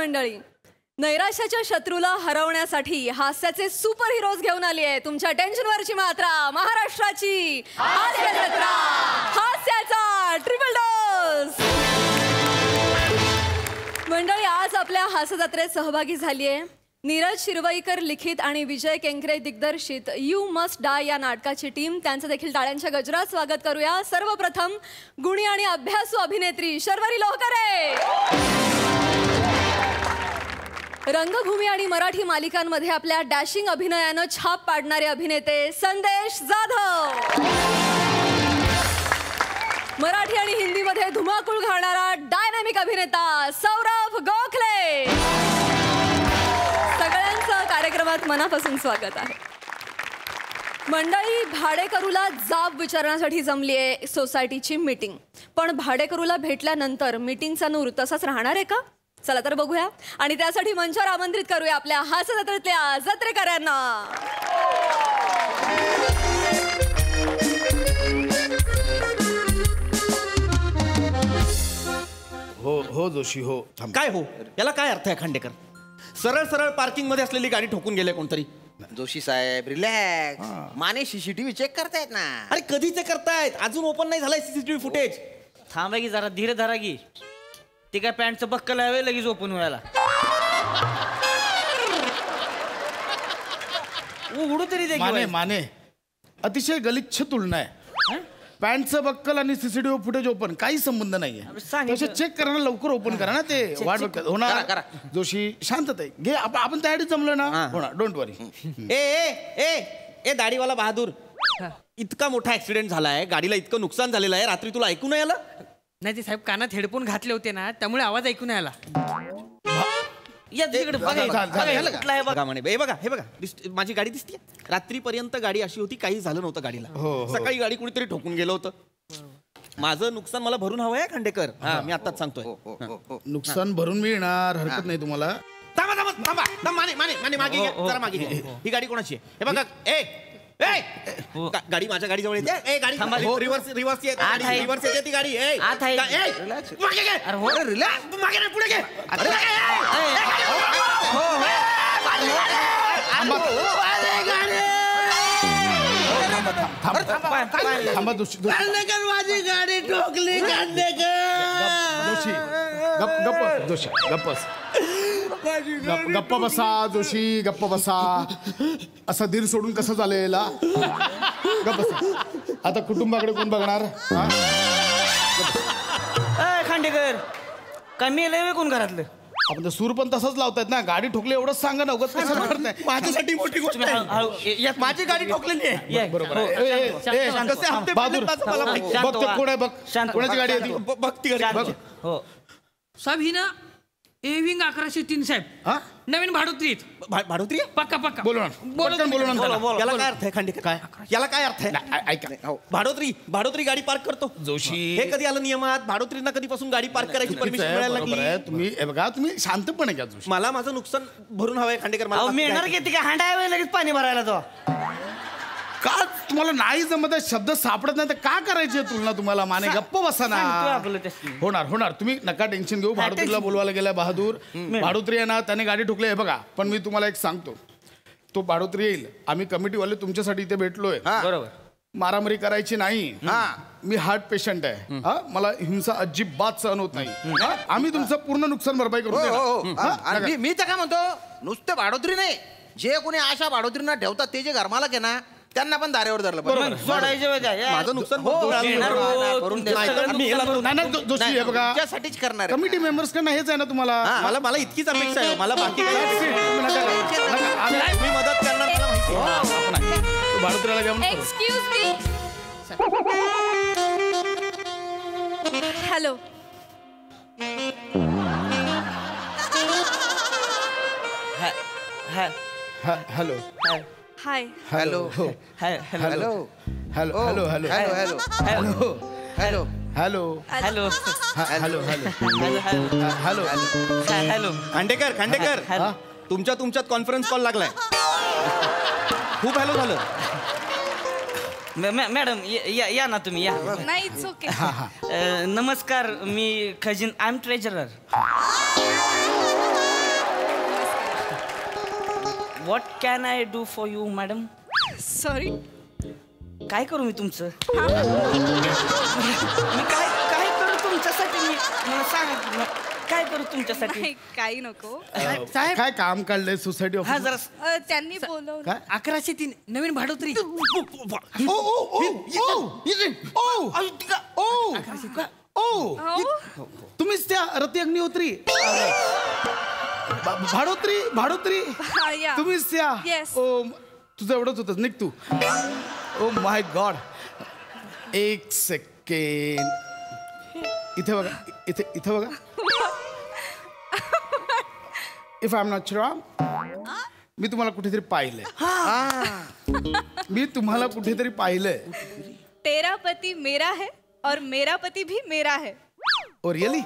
मंडळी, नैराश्याच्या शत्रूला हरवण्यासाठी हास्याचे सुपर हिरोज घेऊन आली आहे तुमच्या टेन्शनवरची मात्रा, महाराष्ट्राची हास्य जत्रा, हास्याचा ट्रिपल डोस. मंडळी, आज आपल्या हास्य जत्रेत सहभागी झाली आहे नीरज शिरवईकर लिखित आणि विजय केंकरे दिग्दर्शित यू मस्ट डाय या नाटकाची टीम. त्यांचं देखील टाळ्यांच्या गजरात स्वागत करूया. सर्वप्रथम गुणी आणि अभ्यासू अभिनेत्री शर्वरी लोहकरे, रंगभूमी आणि मराठी मालिकांमध्ये आपल्या डॅशिंग अभिनयानं छाप पाडणारे अभिनेते संदेश जाधव, मराठी आणि हिंदीमध्ये धुमाकूळ घालणारा डायनॅमिक अभिनेता सौरभ गोखले. सगळ्यांचं कार्यक्रमात मनापासून स्वागत आहे. मंडळी, भाडेकरूला जाब विचारण्यासाठी जमली आहे सोसायटीची मीटिंग. पण भाडेकरूला भेटल्यानंतर मीटिंगचा नूर तसाच राहणार आहे का? चला तर बघूया. आणि त्यासाठी मंचावर आमंत्रित करूया आपल्या हास्य जत्रेतल्या जत्रेकऱ्यांना. हो हो जोशी हो. काय हो, याला काय अर्थ आहे खांडेकर? सरळ सरळ पार्किंग मध्ये असलेली गाडी ठोकून गेले कोणतरी. जोशी साहेब रिलॅक्स. माने सीसीटीव्ही चेक करतायत ना. अरे कधीचे करतायत? अजून ओपन नाही झालाय सीसीटीव्ही फुटेज. थांबा की जरा, धीरे धरा की. ते काय पॅन्टचं बक्कल आहे लगेच ओपन व्हायला. उघडू तरी दे. माने माने अतिशय गलिच्छ तुलना आहे. पॅन्टचं बक्कल आणि सीसीटीव्ही फुटेज ओपन काही संबंध नाहीये. चेक करा ना, लवकर ओपन करा ना. ते वाट बघतात. होणार जोशी, शांतता आहे. घे, आपण त्यासाठी जमलो ना. होणार, डोंट वरी. ए ए ए ए दाढीवाला बहादूर, इतका मोठा ऍक्सिडेंट झालाय, गाडीला इतकं नुकसान झालेलं आहे, रात्री तुला ऐकू नाही आलं? नाही ते साहेब, कानात हेडफोन घातले होते ना, त्यामुळे आवाज ऐकून आला. बघा म्हणे, हे बघा हे बघा, माझी गाडी दिसते. रात्रीपर्यंत गाडी अशी होती, काही झालं नव्हतं गाडीला. सकाळी गाडी कुणीतरी ठोकून गेलं होतं. माझं नुकसान मला भरून हवं आहे खांडेकर. मी आताच सांगतोय. नुकसान भरून मिळणार, हरकत नाही तुम्हाला. थांबा थांबा थांबा, माने माने माने मागे घ्या, जरा मागे घ्या. ही गाडी कोणाची आहे? हे बघा. गाडी माझ्या गाडी जवळ येते. ए गाडी रिव्हर्स रिव्हर्स येते ती गाडी. मागे नाही, पुढे घे. थांबा जोशी, माझी गाडी ठोकली. जोशी गप्प, जोशी गप्पस, गप्प बसा. जोशी गप्प बसा. असा धीर सोडून कसं चालेल? गप्प बसा. आता कुटुंबाकडे कोण बघणार? खांडेकर काय मेलंय कोण घरातलं? आपण सूर पण तसंच लावतायत ना. गाडी ठोकली एवढंच सांगा ना, उगाच कसं करताय? माझ्यासाठी मोठी गोष्ट आहे. माझी गाडी ठोकलेली आहे. बरोबर. बहादूर बघ ते कोण आहे, बघ कोणाची गाडी आहे ती. बघ ती गाडी. हो साहेब, ही ना एव्हिंग 1103 साहेब, नवीन भाडोत्रीत. भाडोत्री? पक्का पक्का. बोलू ना, बोलू ना. याला काय अर्थ आहे खांडेकर? काय याला काय अर्थ आहे? ऐका, भाडोत्री गाडी पार्क करतो. जोशी, हे कधी आलं नियमात? भाडोत्रींना कधीपासून गाडी पार्क करायची परमिशन मिळायला लागली? तुम्ही बघा, तुम्ही शांतपणे घ्या जोशी. मला माझं नुकसान भरून हवंय खांडेकर. मला मिळणार की काय? हांडा लगेच पाणी भरायला तो. का तुम्हाला नाही जमत आहे, शब्द सापडत नाही तर का करायची तुलना तुम्हाला? माने गप्प बसा ना. होणार. तुम्ही नका टेन्शन घेऊ. भाडोत्रीला बोलवायला गेलाय बहादूर. भाडोत्री आहे ना, त्याने गाडी ठोकली आहे बघा. पण मी तुम्हाला एक सांगतो, तो भाडोत्री येईल. आम्ही कमिटीवाले तुमच्यासाठी इथे भेटलोय. बरोबर. मारामारी करायची नाही. मी हार्ट पेशंट आहे. मला हिंसा अजिबात सहन होत नाही. आम्ही तुमचं पूर्ण नुकसान भरपाई करू. मी तर काय म्हणतो, नुसते भाडोत्री नाही, जे कोणी अशा भाडोत्रींना ठेवतात ते जे घरमालक आहे ना, त्यांना पण दारेवर धरलं. माझं नुकसान त्यासाठीच करणार. कमिटी मेंबर्स कडनं हेच आहे ना तुम्हाला. मला इतकीच अपेक्षा आहे. मला बाकी मी मदत करणार. भाडोत्रीला घ्या. Excuse me. Hello. Hello. Hi. Hello hello. Hello. Hello. Hello. Hello. Hello. Hello. Hello. Hello hello. Hello. Hello. Khandekar तुमच्यात कॉन्फरन्स कॉल लागलाय. खूप हॅलो झालं. मॅडम या ना तुम्ही, या. नाही, इट्स ओके. नमस्कार, मी खजिन, I am treasurer. What can I do for you madam? Sorry. काय करू मी तुमचं? मी काय करू तुमच्यासाठी? मी मला सांगा की काय करू तुमच्यासाठी? काही नको. साहेब काय काम काढलंय सोसायटी हा ऑफिस? जरा त्यांनी बोलवलं. काय 1103 नवीन भाडोत्री. तुम्हीच त्या रती अग्निहोत्री भाडोत्री हा, या. तुम्हीच त्या Yes. ओ तुझं एवढंच होतं निघ तू. Oh my God. एक सेकंड. इथे बघा इथे बघा. If I am not wrong मी तुम्हाला कुठेतरी पाहिलंय. मी तुम्हाला कुठेतरी पाहिलंय. तेरा पति मेरा है और मेरा पति भी मेरा है. Oh really?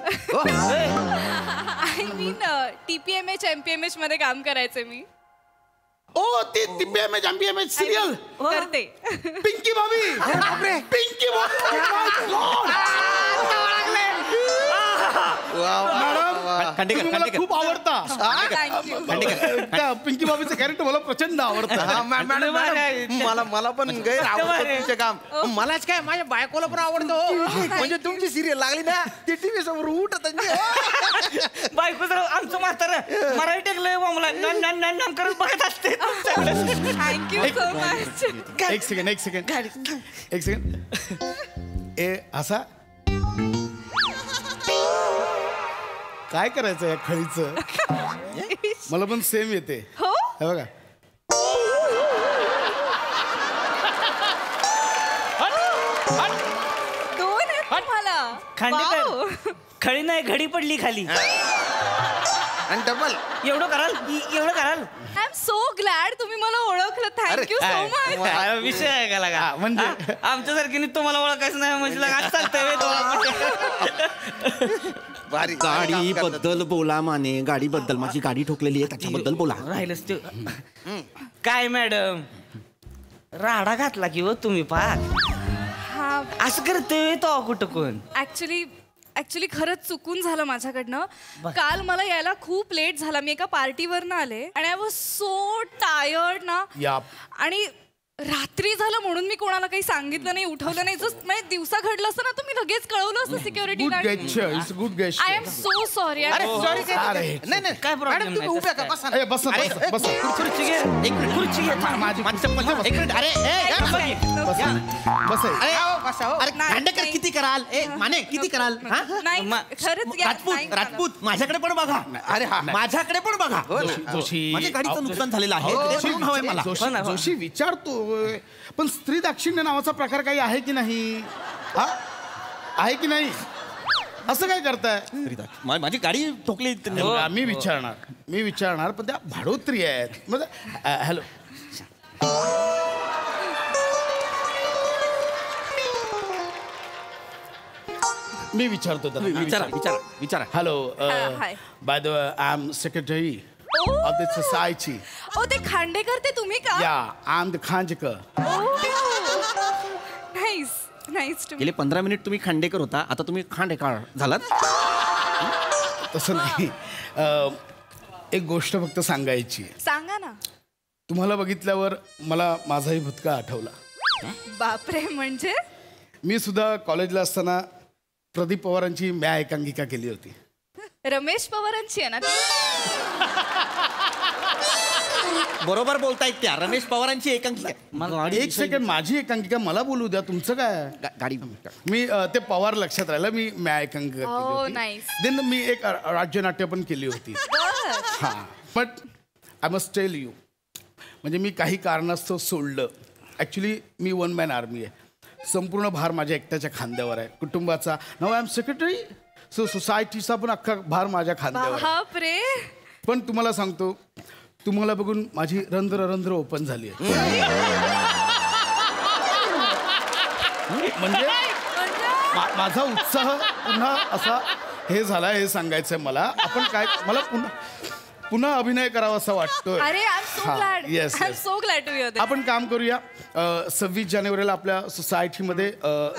I mean TPMH MPMH मध्ये काम करायचे मी. ओ ती TPMH सिरियल करते. पिंकी भाभी. पिंकी भाभी. खांडेकर, मला खांडेकर. खूप आवडता. थँक्यू. त्या पिंकी भाभीचं कॅरेक्टर मला प्रचंड आवडतं. मला पण गैर आवडतं तुमचं काम. मलाच काय माझ्या बायकोला पण आवडतं हो. म्हणजे तुमची सिरियल लागली ना ती टीव्ही समोर उठत बायको जर आमचं म्हातारं मराठी टेकलंय मला नाम करत बघत असते. Thank you so much. एक सेकंड ए असा काय करायचं या खळीचं? मला पण सेम येते. हो? हे बघा. दोन आहेत तुम्हाला. खांडेकर Wow. खळी नाही घडी पडली खाली. आणि डबल एवढं कराल? आय एम सो ग्लॅड तुम्ही मला ओळखलं. Thank you so much. विषय आहे का लागा? म्हणजे? आमच्यासारखी तुम्हाला ओळखायचं नाही म्हणजे लागा आज चालतंय भारी गाडी बद्दल बोला माने. गाडी बद्दल माझी गाडी ठोकलेली आहे त्याच्याबद्दल बोला. राहिलंच ते. काय मॅडम राडा घातला की हो तुम्ही पाक हा असं करतोय तो कुठं कोण? ऍक्च्युली खरंच चुकून झालं माझ्याकडनं. काल मला यायला खूप लेट झाला. मी एका पार्टीवरनं आले आणि आय वॉज सो टायर्ड ना. याप. आणि रात्री झालं म्हणून मी कोणाला काही सांगितलं नाही, उठवलं नाही. जस्ट म्हणजे दिवसा घडलं असतं ना तुम्ही लगेच कळवलं असतं security good guard. Gesture. It's good gesture. I am so sorry. अरे सॉरी अरे. नाही काय problem मॅडम तुम्ही नाही, उभ्या तसं का बसा ए, बस. खुर्ची घे. एक मिनिट खुर्ची घे. माझी माझी चप्पल दे. एक मिनिट. अरे अरे खांडेकर किती कराल? ए माने किती कराल? हा? नाही खरंच घ्या. नाही मला. राजपूत माझ्याकडे पण बघा. अरे हा माझ्याकडे पण बघा. जोशी माझ्या गाडीचं नुकसान झालेलं आहे ते करून हवंय मला. जोशी विचारतोय पण स्त्री दाक्षिण्य नावाचा प्रकार काही आहे की नाही? हा आहे की नाही? असं काय करताय? माझी गाडी ठोकली. मी विचारणार पण त्या भाडोत्री आहेत. हॅलो. मी विचारतो विचारा. Hello. hi. By the way I am secretary Oh. Of the society. Oh ते खांडेकर ते तुम्ही का? Yeah I am the Khandekar. Nice to. गेले 15 मिनिट तुम्ही खांडेकर होता आता तुम्ही खांडेकर झालात. तसं नाही. एक गोष्ट फक्त सांगायची. सांगा ना. तुम्हाला बघितल्यावर मला माझाही भूतकाळ आठवला. बापरे. म्हणजे मी सुद्धा कॉलेजला असताना प्रदीप पवारांची म्या एकांकिका केली होती. रमेश पवारांची आहे ना ती? बरोबर बोलतायत त्या. रमेश पवारांची एकांकिका. एक सेकंड. माझी एकांकिका मला बोलू द्या. तुमचं काय? गाडी मी ते पवार लक्षात राहिलं. मी म्या एकांकिका Oh, केली होती. nice. देन मी एक राज्यनाट्य पण केली होती. हा but I must tell you म्हणजे मी काही कारणास्तव सोडलं. ॲक्च्युली मी वन मॅन आर्मी आहे. संपूर्ण भार माझ्या एकट्याच्या खांद्यावर आहे. कुटुंबाचा. नाव आय एम सेक्रेटरी सो सोसायटीचा पण अख्खा भार माझ्या खांद्यावर आहे. बापरे. पण तुम्हाला सांगतो तुम्हाला बघून माझी रंध्र ओपन झाली आहे. म्हणजे माझा उत्साह पुन्हा असा हे झाला हे सांगायचंय मला. आपण काय मला पुन्हा पुन्हा अभिनय करावा असं वाटतोय. अरे I am so glad. Yes I am so glad to hear this. आपण काम करूया. 26 जानेवारीला आपल्या सोसायटीमध्ये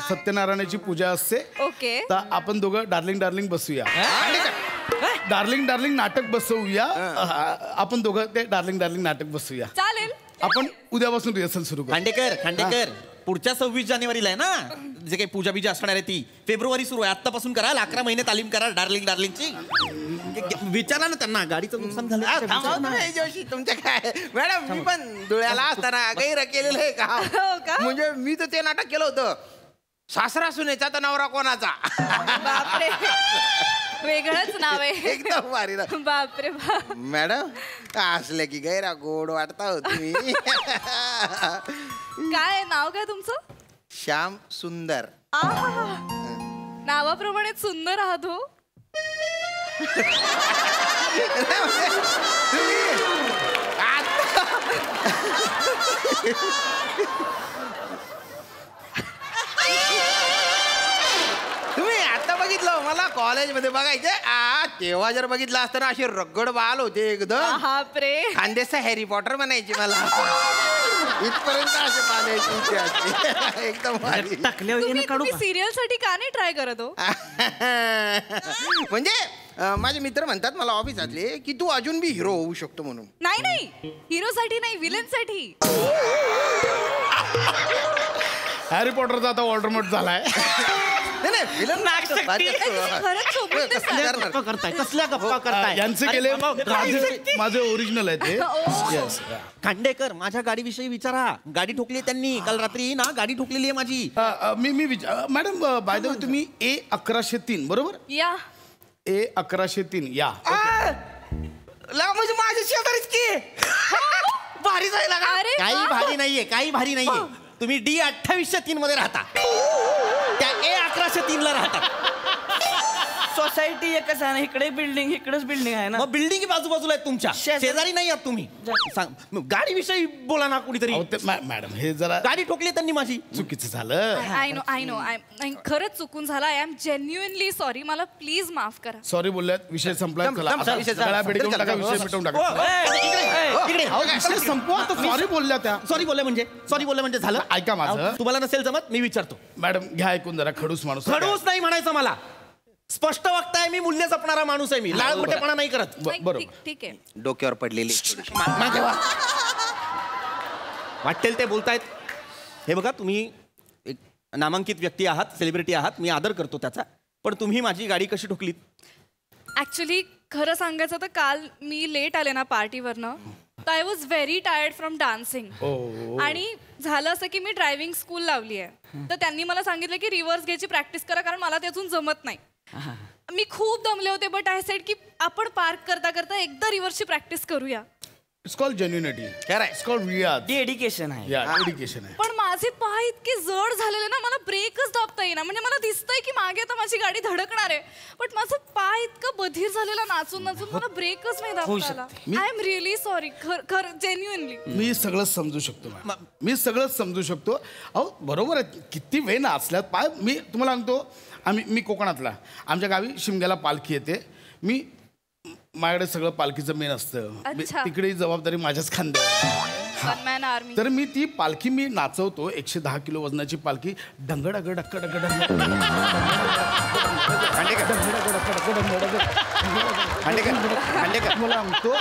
सत्यनारायणाची पूजा असते. ओके. तर आपण दोघं डार्लिंग बसूया. डार्लिंग नाटक बसवूया. आपण दोघं ते डार्लिंग नाटक बसूया. चालेल. आपण उद्यापासून रिहर्सल सुरू करू. खांडेकर पुढच्या 26 जानेवारीला आहे ना जे काही पूजा बिजा असणार आहे ती फेब्रुवारी सुरू आहे. आत्तापासून कराल. 11 महिने तालीम करा डार्लिंगची. विचारा ना त्यांना गाडीचं नुकसान झालं. जोशी तुमच्या काय मॅडम मी पण धुळ्याला असताना गैर केलेलं आहे का? म्हणजे मी तर ते नाटक केलं होतं सासरा सुनेचा तर नवरा कोणाचा. बापरे वेगळंच नाव आहे. एकदम भारी ना. बापरे बाप. मॅडम असले की गैरा गोड वाटता होती. काय नाव काय तुमचं? श्याम सुंदर. नावाप्रमाणेच सुंदर आहात हो. तुम्ही आता बघितलं मला कॉलेजमध्ये बघायचे तेव्हा जर बघितलं असतं ना अशी रगड बाल होते एकदम. बापरे. खानदेशचा हॅरी पॉटर म्हणायची मला. इथपर्यंत असे पाण्याची एकदम भारी. तुम्ही सिरियल साठी का नाही ट्राय करत हो? म्हणजे माझे मित्र म्हणतात मला ऑफिसातले की तू अजून बी हिरो होऊ शकतो म्हणून. नाही हिरो साठी नाही विलन साठी. हॅरी पॉटरचा आता वॉल्डरमॉट झालाय. कसल्या गप्पा करताय? यांचे केले माझे ओरिजिनल आहे ते. येस. खांडेकर माझ्या गाडीविषयी विचारा. गाडी ठोकली त्यांनी काल रात्री ना. गाडी ठोकलेली आहे माझी. मी मॅडम बाय द वे तुम्ही A1103 बरोबर? या A1103 या. म्हणजे माझ्या शेजारीच की भारी जायला. अरे काही भारी नाहीये. तुम्ही D2803 मध्ये राहता. त्या A1103 ला राहता. सोसायटी एकच आहे ना. इकडे बिल्डिंग इकडेच बिल्डिंग आहे ना. मग बिल्डिंग बाजूबाजूला आहेत तुमच्या. शेजारी नाही आहात तुम्ही. गाडी विषयी बोला ना कुणीतरी. मॅडम हे जरा गाडी ठोकली त्यांनी माझी. चुकीचं झालं. आय नो खरंच चुकून झाला. I am genuinely sorry. मला प्लीज माफ करा. सॉरी बोलल्यात. विषय संपला. सगळ्या बेडून टाका. विषय मिटवून टाका. संपवा. सॉरी बोलल्या त्या. सॉरी बोलले म्हणजे झालं. ऐका माझं. तुम्हाला नसेल जमत मी विचारतो. मॅडम घ्या ऐकून जरा. खडूस माणूस. खडूस नाही म्हणायचं मला. स्पष्ट वक्ताय मी. मूल्य जपणारा माणूस आहे मी. लाल मोठेपणा नाही करत. बरोबर. ठीक आहे. डोक्यावर पडलेली वाटेल ते बोलतायत. हे बघा तुम्ही एक नामांकित व्यक्ती आहात. सेलिब्रिटी आहात. मी आदर करतो त्याचा. पण तुम्ही माझी गाडी कशी ठोकलीत? ऍक्च्युली खरं सांगायचं तर काल मी लेट आले ना पार्टीवरनं. तर I was very tired from dancing. आणि झालं असं की मी ड्रायव्हिंग स्कूल लावली आहे. तर त्यांनी मला सांगितलं की रिव्हर्स घ्यायची प्रॅक्टिस करा कारण मला ते अजून जमत नाही. मी खूप दमले होते. बट आय सेड की आपण पार्क करता करता एकदा रिव्हर्सची प्रॅक्टिस करूया. It's called genuinity. It's called रियाज. डेडिकेशन आहे. डेडिकेशन आहे. पण माझे पाय इतके जड झालेले ना मला ब्रेकच दाबता येईना. म्हणजे मला दिसतंय की मागे आता माझी गाडी धडकणार आहे. पण माझं पाय इतकं बधीर झालेला नाचून मला ब्रेकच नाही दाबता आला. I am really sorry. खरं जेन्युइनली. मी सगळं समजू शकतो. मी सगळंच समजू शकतो. अहो बरोबर आहे. किती वेळ नाचल्यात पाय. मी तुम्हाला सांगतो मी कोकणातला. आमच्या गावी शिमग्याला पालखी येते. माझ्याकडे सगळं पालखीचं मेन असतं. तिकडे जबाबदारी माझ्याच खांद्यावर. तर मी ती पालखी मी नाचवतो. 110 किलो वजनाची पालखी. मला म्हणतो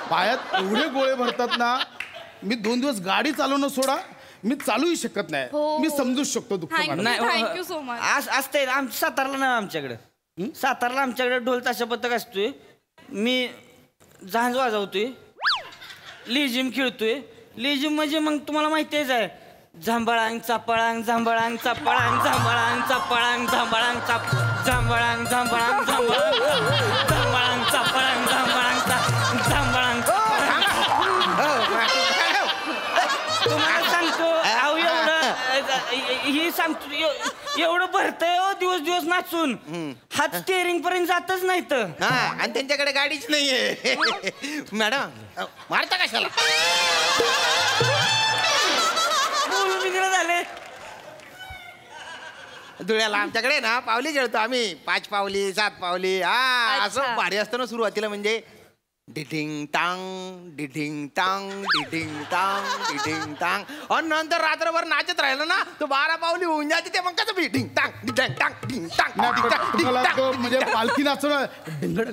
पायात एवढे गोळे भरतात ना. मी 2 दिवस गाडी चालवणं सोडा. मी चालूही शकत नाही. मी समजू शकतो दुःख. Thank you so much. असते सातारला नाही आमच्याकडे. सातारला आमच्याकडे ढोल ताशा पथक असतोय. मी झांज वाजवतोय. लेझिम खेळतोय. लेझिम म्हणजे मग तुम्हाला माहितीच आहे. झांबळांग चापळांग झांबळांग चापळांग झांबळांग चापळांग झांबळांग झांबळांग झांबळांग झांबळांग झांबळांग चापळांग झांबळांग झांबळांग. तुम्हाला सांगतो अहो ही सांगतो एवढं भरतंय हो दिवस नाचून. हात स्टेअरिंग पर्यंत जातच नाही तर. आणि त्यांच्याकडे गाडीच नाहीये. मॅडम मारता कशाला? बोलून झाले. धुळ्याला आमच्याकडे ना पावली खेळतो आम्ही 5 पावली 7 पावली हा असं अच्छा. भारी असतं ना सुरुवातीला म्हणजे डिटिंग टांग डिटिंग टांग डिटिंग टांग डिटिंग टांग आणि नंतर रात्रभर नाचत राहिलं ना तो 12 पावली होऊन जाते ते मग कसं डिटिंग टांग डिटिंग टांग डिटिंग टांग नाही, डिटिंग टांग, तुम्हाला डिटिंग तो टांग. म्हणजे पालखी नाचणं ढिंगड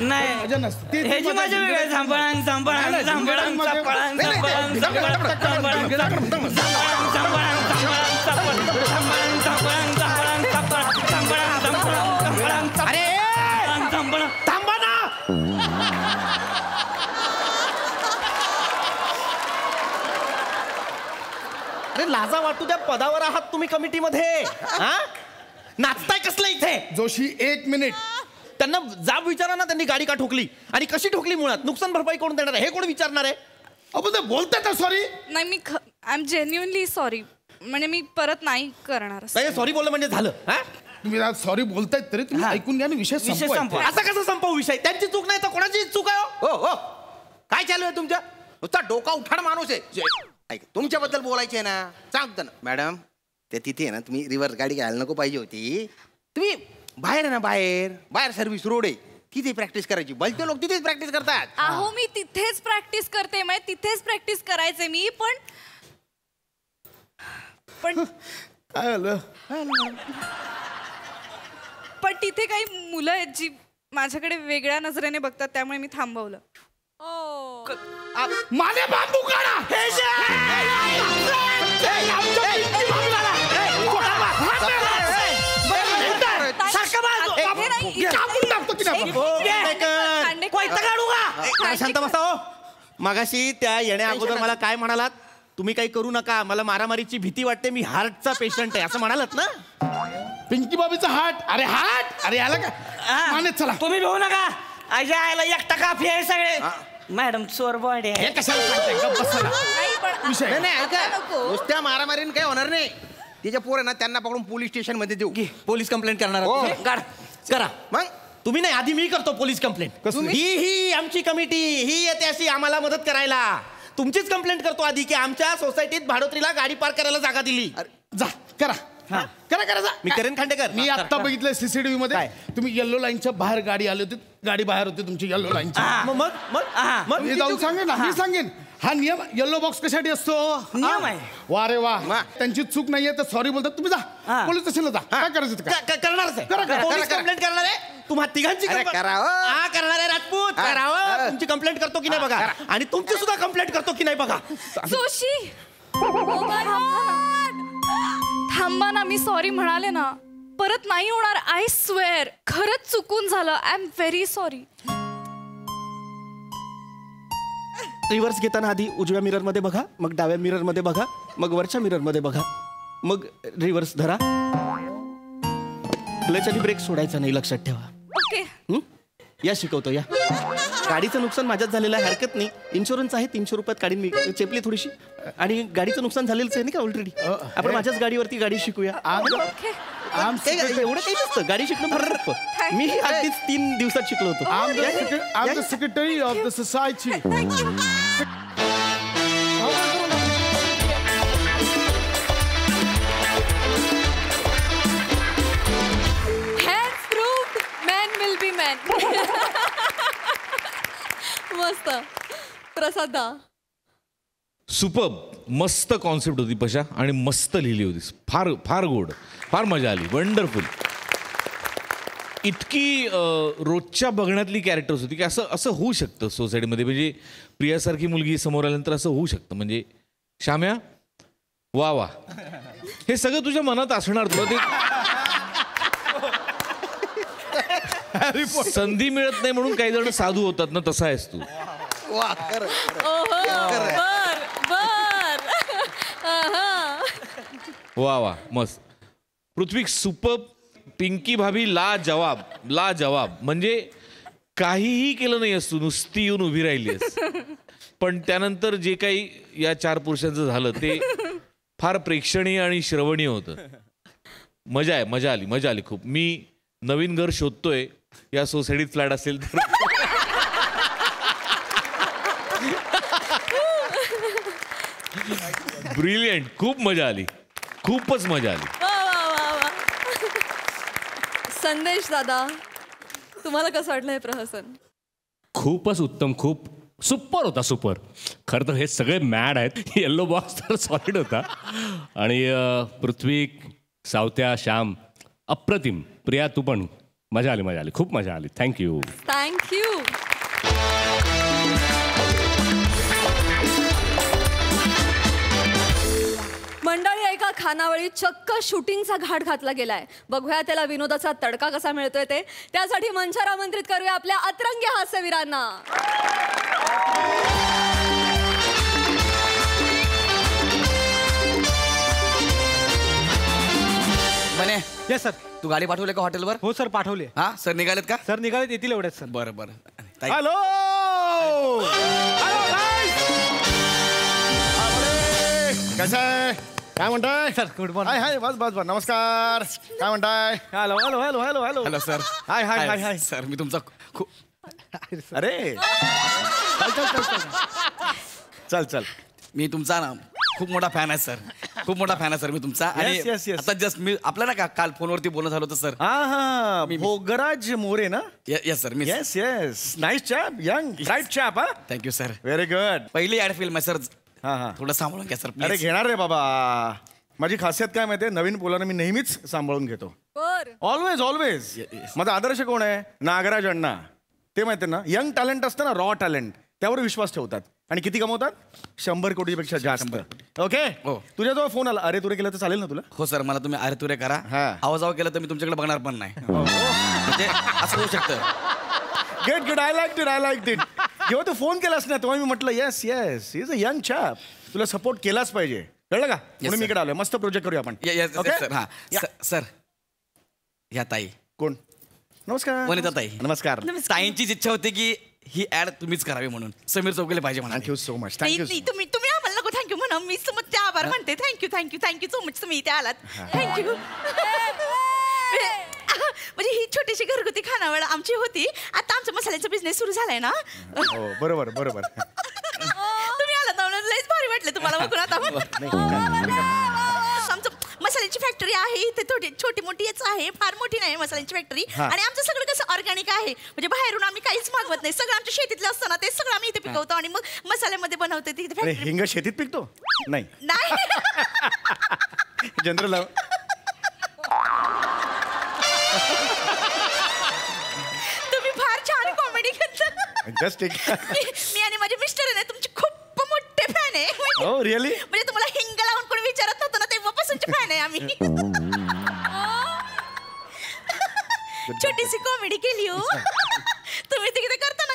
नाही मजा नसते ते- ह्याची माझ्या वेगळ्या झांबळांग झांबळांग नाही, झांबळांग ढिंगडांमध्ये- झांबळांग नाही, नाही, झांबळांग नाही, झांबळांग झांबळांग अरे थांबा ना अरे लाजा वाटू त्या पदावर आहात तुम्ही कमिटीमध्ये हा नाचताय कसलं इथे जोशी 1 मिनिट. त्यांना जाब विचारा ना, त्यांनी गाडी का ठोकली आणि कशी ठोकली, मुळात नुकसान भरपाई कोण देणार आहे हे कोण विचारणार आहे? अहो ते बोलतात सॉरी. नाही मी आय एम जेन्युअनली सॉरी. म्हणजे मी परत नाही करणार असं. नाही सॉरी बोललं म्हणजे झालं हा? तुम्ही सॉरी बोलतायत तरी तुम्ही ऐकून घ्या ना, विषय विषय संपवा. संपवा. असं कसं संपव विषय? त्यांची चूक नाही तर कोणाची चूक आहे हो? हो हो काय चालू आहे तुमचं नुसता डोका उठाड माणूस आहे ऐक तुमच्याबद्दल बोलायचे ना सांगतो ना मॅडम ते तिथे आहे ना तुम्ही रिव्हर्स गाडी घ्यायला नको पाहिजे होती तुम्ही बाहेर आहे ना बाहेर सर्व्हिस रोड आहे तिथे प्रॅक्टिस करायची भलते लोक तिथेच प्रॅक्टिस करतात अहो मी तिथेच प्रॅक्टिस करते म्हणजे तिथेच प्रॅक्टिस करायचे मी पण काय झालं? पण तिथे काही मुलं आहेत जी माझ्याकडे वेगळ्या नजरेने बघतात त्यामुळे मी थांबवलं. माने बांबू काढा. कापून टाकतो की नाही आपण? शांत बसा हो. मगाशी त्या येण्या अगोदर मला काय म्हणालात? तुम्ही काही करू नका, मला मारामारीची भीती वाटते, मी हार्टचा पेशंट आहे असं म्हणालात ना? पिंकी बाबीचा हाट. अरे हाट. अरे याला काय माने चला. तुम्ही भेऊ नका. अजय आयला एकटा काफी आहे सगळे. मॅडम चोर बॉडी आहे. हे कशाला सांगताय? गप्प बसा ना. विषय नाही ऐका नुसत्या मारामारीने काही होणार नाही तिच्या पोर ना त्यांना पकडून पोलीस स्टेशन मध्ये देऊ पोलीस कंप्लेंट करणार आहात हो. तुम्ही? करा मग तुम्ही नाही, आधी मी करतो पोलीस कंप्लेंट. कसली? ही आमची कमिटी ही येते अशी आम्हाला मदत करायला. तुमचीच कंप्लेंट करतो आधी की आमच्या सोसायटीत भाडोत्रीला गाडी पार्क करायला जागा दिली. जा करा. करा जा. मी करेन खांडेकर. मी आता बघितलं सीसीटीव्ही मध्ये तुम्ही येल्लो लाईनच्या बाहेर गाडी आली होती. गाडी बाहेर होती तुमची येल्लो लाईनची. मग मी जाऊन सांगेन ना. मी सांगेन हा नियम येल्लो बॉक्स कशासाठी असतो? नियम आहे. वा रे वा. त्यांची चूक नाहीये तर सॉरी बोलतात. तुम्ही जा पोलीस स्टेशनला जा. काय करायचं ते करा. करणारच आहे. करा. पोलीस कंप्लेंट करणार आहे. तुम्हा तिघांची अरे complaint- करावं. हा करणार आहे राजपूत. करावं. तुमची कंप्लेंट करतो की नाही बघा आणि तुमची सुद्धा कंप्लेंट करतो की नाही बघा. जोशी थांबा ना. मी सॉरी म्हणाले ना. परत नाही होणार. I swear. खरंच चुकून झालं. I am very sorry. Reverse घेताना आधी उजव्या मिरर मध्ये बघा, मग डाव्या मिरर मध्ये बघा, मग वरच्या मिरर मध्ये बघा, मग रिव्हर्स धरा. क्लच आणि ब्रेक सोडायचा नाही, लक्षात ठेवा. ओके. या शिकवतो या. गाडीचं नुकसान माझ्यात झालेलं आहे, हरकत नाही. इन्शुरन्स आहे, 300 रुपयात काढीन मी. चेपली थोडीशी. आणि गाडीचं नुकसान झालेलंच आहे नाही का ऑलरेडी. आपण माझ्याच गाडीवरती गाडी शिकूया. एवढं काही नसतं, गाडी शिकणं फार. मी अगदीच 3 दिवसात शिकलो होतो. I'm the secretary of the society. Hands proved, man will be man. मस्त. प्रसादा. सुपर्ब. मस्त कॉन्सेप्ट होती पशा आणि मस्त लिहिली होतीस. फार फार गोड. फार मजा आली. वंडरफुल. इतकी रोजच्या बघण्यातली कॅरेक्टर्स होती की असं होऊ शकतं सोसायटीमध्ये. म्हणजे प्रियासारखी मुलगी समोर आल्यानंतर असं होऊ शकतं. म्हणजे श्याम्या वा वा. हे सगळं तुझ्या मनात असणार. तुला ते संधी मिळत नाही म्हणून काही जण साधू होतात ना, तसा आहेस तू. वा खरं वा वा मस्त. पृथ्वी सुपर्ब. पिंकी भाभी ला जवाब. म्हणजे काहीही केलं नाही असतो, नुसती येऊन उभी राहिली आहेस. पण त्यानंतर जे काही या 4 पुरुषांचं झालं ते फार प्रेक्षणीय आणि श्रवणीय होतं. मजा आली खूप. मी नवीन घर शोधतोय. या सोसायटीत फ्लॅट असेल तर ब्रिलियंट. खूप मजा आली. खूपच मजा आली. वा वा वा वा. संदेश दादा, तुम्हाला कसं वाटलं हे प्रहसन? खूपच उत्तम, खूप सुपर होता, सुपर. खरं तर हे सगळे मॅड आहेत. येल्लो बॉक्स तर सॉलिड होता. आणि पृथ्वी, सावत्या, श्याम अप्रतिम. प्रिया तू पण, मजा आली, मजा आली, खूप मजा आली. थँक्यू. थँक्यू. मंडळी, एका खानावळी चक्क शूटिंगचा घाट घातला गेलाय. बघूया त्याला विनोदाचा तडका कसा मिळतोय ते. त्यासाठी मंचावर आमंत्रित करूया आपल्या अतरंगी हास्यवीरांना. बने. Yes sir. तू गाडी पाठवली का हॉटेलवर? हो सर, पाठवले. हा सर, निघालेत का? सर निघालेत, येतील एवढ्याच सर. बरं बरं. हॅलो. कसं आहे? काय म्हणताय sir good morning. Hi hi, बस बस बस. नमस्कार. काय म्हणताय? Hello hello hello hello hello. Hello sir. Hi hi hi hi. Sir, मी तुमचा खूप अरे चल चल चल चल चल चल. मी तुमचा ना खूप मोठा फॅन आहे सर. खूप मोठा फॅन आहे सर मी तुमचा. आणि yes, yes. आता जस्ट मी आपलं ना काल फोनवरती बोलणं झालं होतं सर. हा हा, भोगराज मोरे ना? Yes sir. मी yes yes. Nice chap, young bright chap. हा, थँक्यू सर. Very good. पहिली ऍड फिल्म आहे सर. हा हा, थोडं सांभाळून घ्या सर. अरे घेणार रे बाबा. माझी खासियत काय माहितीये, नवीन मुलांना मी नेहमीच सांभाळून घेतो. बर. Always always. माझा आदर्श कोण आहे? नागराज अण्णा. ते माहितीये ना, यंग टॅलेंट असतं ना, रॉ टॅलेंट, त्यावर विश्वास ठेवतात. आणि किती कमवतात? 100 कोटीपेक्षा जास्त. ओके. हो. तुझ्याजवळ फोन आला, अरे तुरे केलं तर चालेल ना तुला? हो सर, मला तुम्ही अरे तुरे करा. हा. आवाजाव केलं तर मी तुमच्याकडे बघणार पण नाही. म्हणजे असं होऊ शकतं. Get get. I like it, I like it. जेव्हा तू फोन केलास ना, तेव्हा मी म्हटलं yes yes, is a young chap, तुला सपोर्ट केलाच पाहिजे. कळलं का? म्हणून मी इकडे आलोय. मस्त प्रोजेक्ट करूया आपण. सर. हा सर, या ताई. कोण? नमस्कार. वनिता ताई. नमस्कार. ताईंचीच इच्छा होती की ही ऍड तुम्हीच करावी म्हणून. समीर चौगुले पाहिजे म्हणा. Thank you so much. नाही, थँक्यू. नाही, तुम्ही आम्हाला नको थँक्यू म्हणा. मी तुमचे आभार म्हणते. Thank you thank you thank you so much, तुम्ही इथे आलात. थँक्यू. म्हणजे ही छोटीशी घरगुती खानावळ आमची होती. आता आमचा मसाल्याचा बिझनेस सुरू झालाय ना. हो बरोबर बरोबर. तुम्ही आलात ना, लयच भारी वाटलं तुम्हाला बघून. आता आमचं मसाल्याची फॅक्टरी आहे इथे. थोडी छोटी मोठी याच आहे, फार मोठी नाही मसाल्याची फॅक्टरी. आणि आमचं सगळं कसं ऑर्गॅनिक आहे. म्हणजे बाहेरून आम्ही काहीच मागवत नाही. सगळं आमच्या शेतीतलं असतं ना, ते सगळं आम्ही इथे पिकवतो आणि मग मसाल्यामध्ये बनवतो. तिथे अरे फॅक्टरी हिंग शेतीत पिकतो? नाही. नाही. जनरल. तुम्ही फार छान कॉमेडी करता. जस्ट एक. मी आणि माझे मिस्टर आहे ना, तुमचे खूप मोठे फॅन आहे. हो रिअली? म्हणजे तुम्हाला हिंग लावून कोणी विचारत नव्हतं ना, तेव्हापासूनचे फॅन आहे आम्ही. छोटीशी कॉमेडी केली हो. तुम्ही तिकडे करता ना.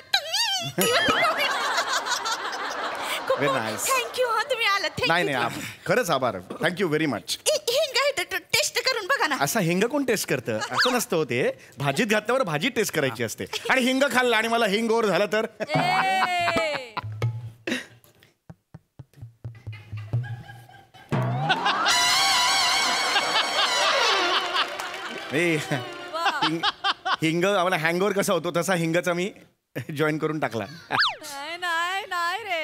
थँक्यू. हा तुम्ही आलात. नाही नाही, खरंच आभार. Thank you very much. हिंग आहे, टेस्ट करून बघा ना. असा हिंग कोण टेस्ट करतं? असं नसतं होते. भाजीत घातल्यावर भाजी टेस्ट करायची असते. आणि हिंग खाल्ला आणि मला हिंग ओव्हर झालं तर? हिंग आम्हाला हँगओव्हर कसा होतो तसा हिंगाचा मी जॉईन करून टाकला. नाही नाही रे.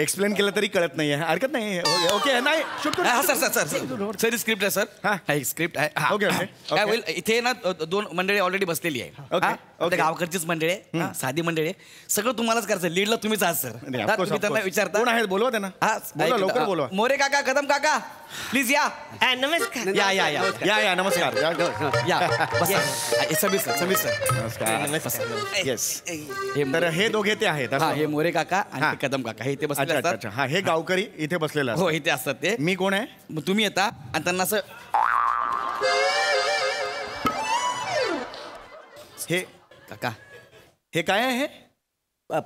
एक्सप्लेन केलं तरी कळत नाहीये. हरकत नाही. ओके. नाही शूट करू. Sir sir sir sir script आहे सर. हा स्क्रिप्ट आहे. Okay okay. काय होईल, इथे ना 2 मंडळी ऑलरेडी बसलेली आहे. ओके. गावकडचीच मंडळी आहे, साधी मंडळी आहे. सगळं तुम्हालाच करायचं. लीडला तुम्हीच आहात सर. तुम्ही त्यांना विचारता. कोण आहेत? बोलवा त्यांना. बोलवा, लवकर बोलवा. मोरे काका, कदम काका, प्लीज या. नमस्कार. या या या या या. नमस्कार. या बसा. Sameer sir, Sameer sir. नमस्कार. येस. तर हे दोघे ते आहेत. हा, हे मोरे काका आणि कदम काका हे इथे बसले अच्छा असतात. अच्छा. हा, हे गावकरी इथे बसलेले हो, असतात. इथे असतात ते. मी कोण आहे? मग तुम्ही येता आणि त्यांना असं हे काका हे काय आहे? हे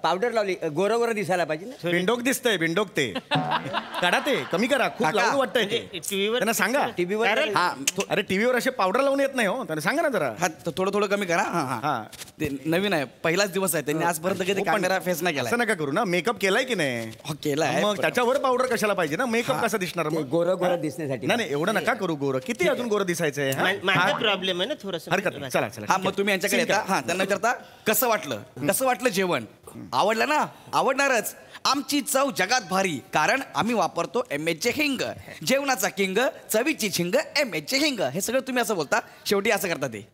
पावडर लावली, गोरं गोरं दिसायला पाहिजे ना. बिंडोक दिसतंय. बिंडोक ते काढा, ते कमी करा. खूप काका. लावून वाटतंय ते. त्यांना सांगा. टीव्हीवर हा अरे टीव्हीवर असे पावडर लावून येत नाही हो. त्यांना सांगा ना जरा. हा, थोडं थोडं कमी करा. हा हा. हा, ते नवीन आहे, पहिलाच दिवस आहे. त्यांनी आजपर्यंत कधी कॅमेरा फेस नाही केला. असं नका करू ना. मेकअप केलाय की नाही? हो, केलाय. मग त्याच्यावर पावडर कशाला पाहिजे ना? मेकअप कसा दिसणार मग? गोरं गोरं दिसण्यासाठी. नाही नाही, एवढं नका करू. गोरं किती अजून गोरं दिसायचंय? माझा प्रॉब्लेम आहे ना थोडस. हरकत नाही. चला चला. हा, मग तुम्ही यांच्याकडे येता. हा, त्यांना विचारता कसं वाटलं, कसं वाटलं जेवण? आवडलं ना? आवडणारच. आमची चव जगात भारी कारण आम्ही वापरतो MHचे हिंग. जेवणाचा किंग, चवीची छिंग, MHचे हिंग. हे सगळं तुम्ही असं बोलता, शेवटी असं करता ते.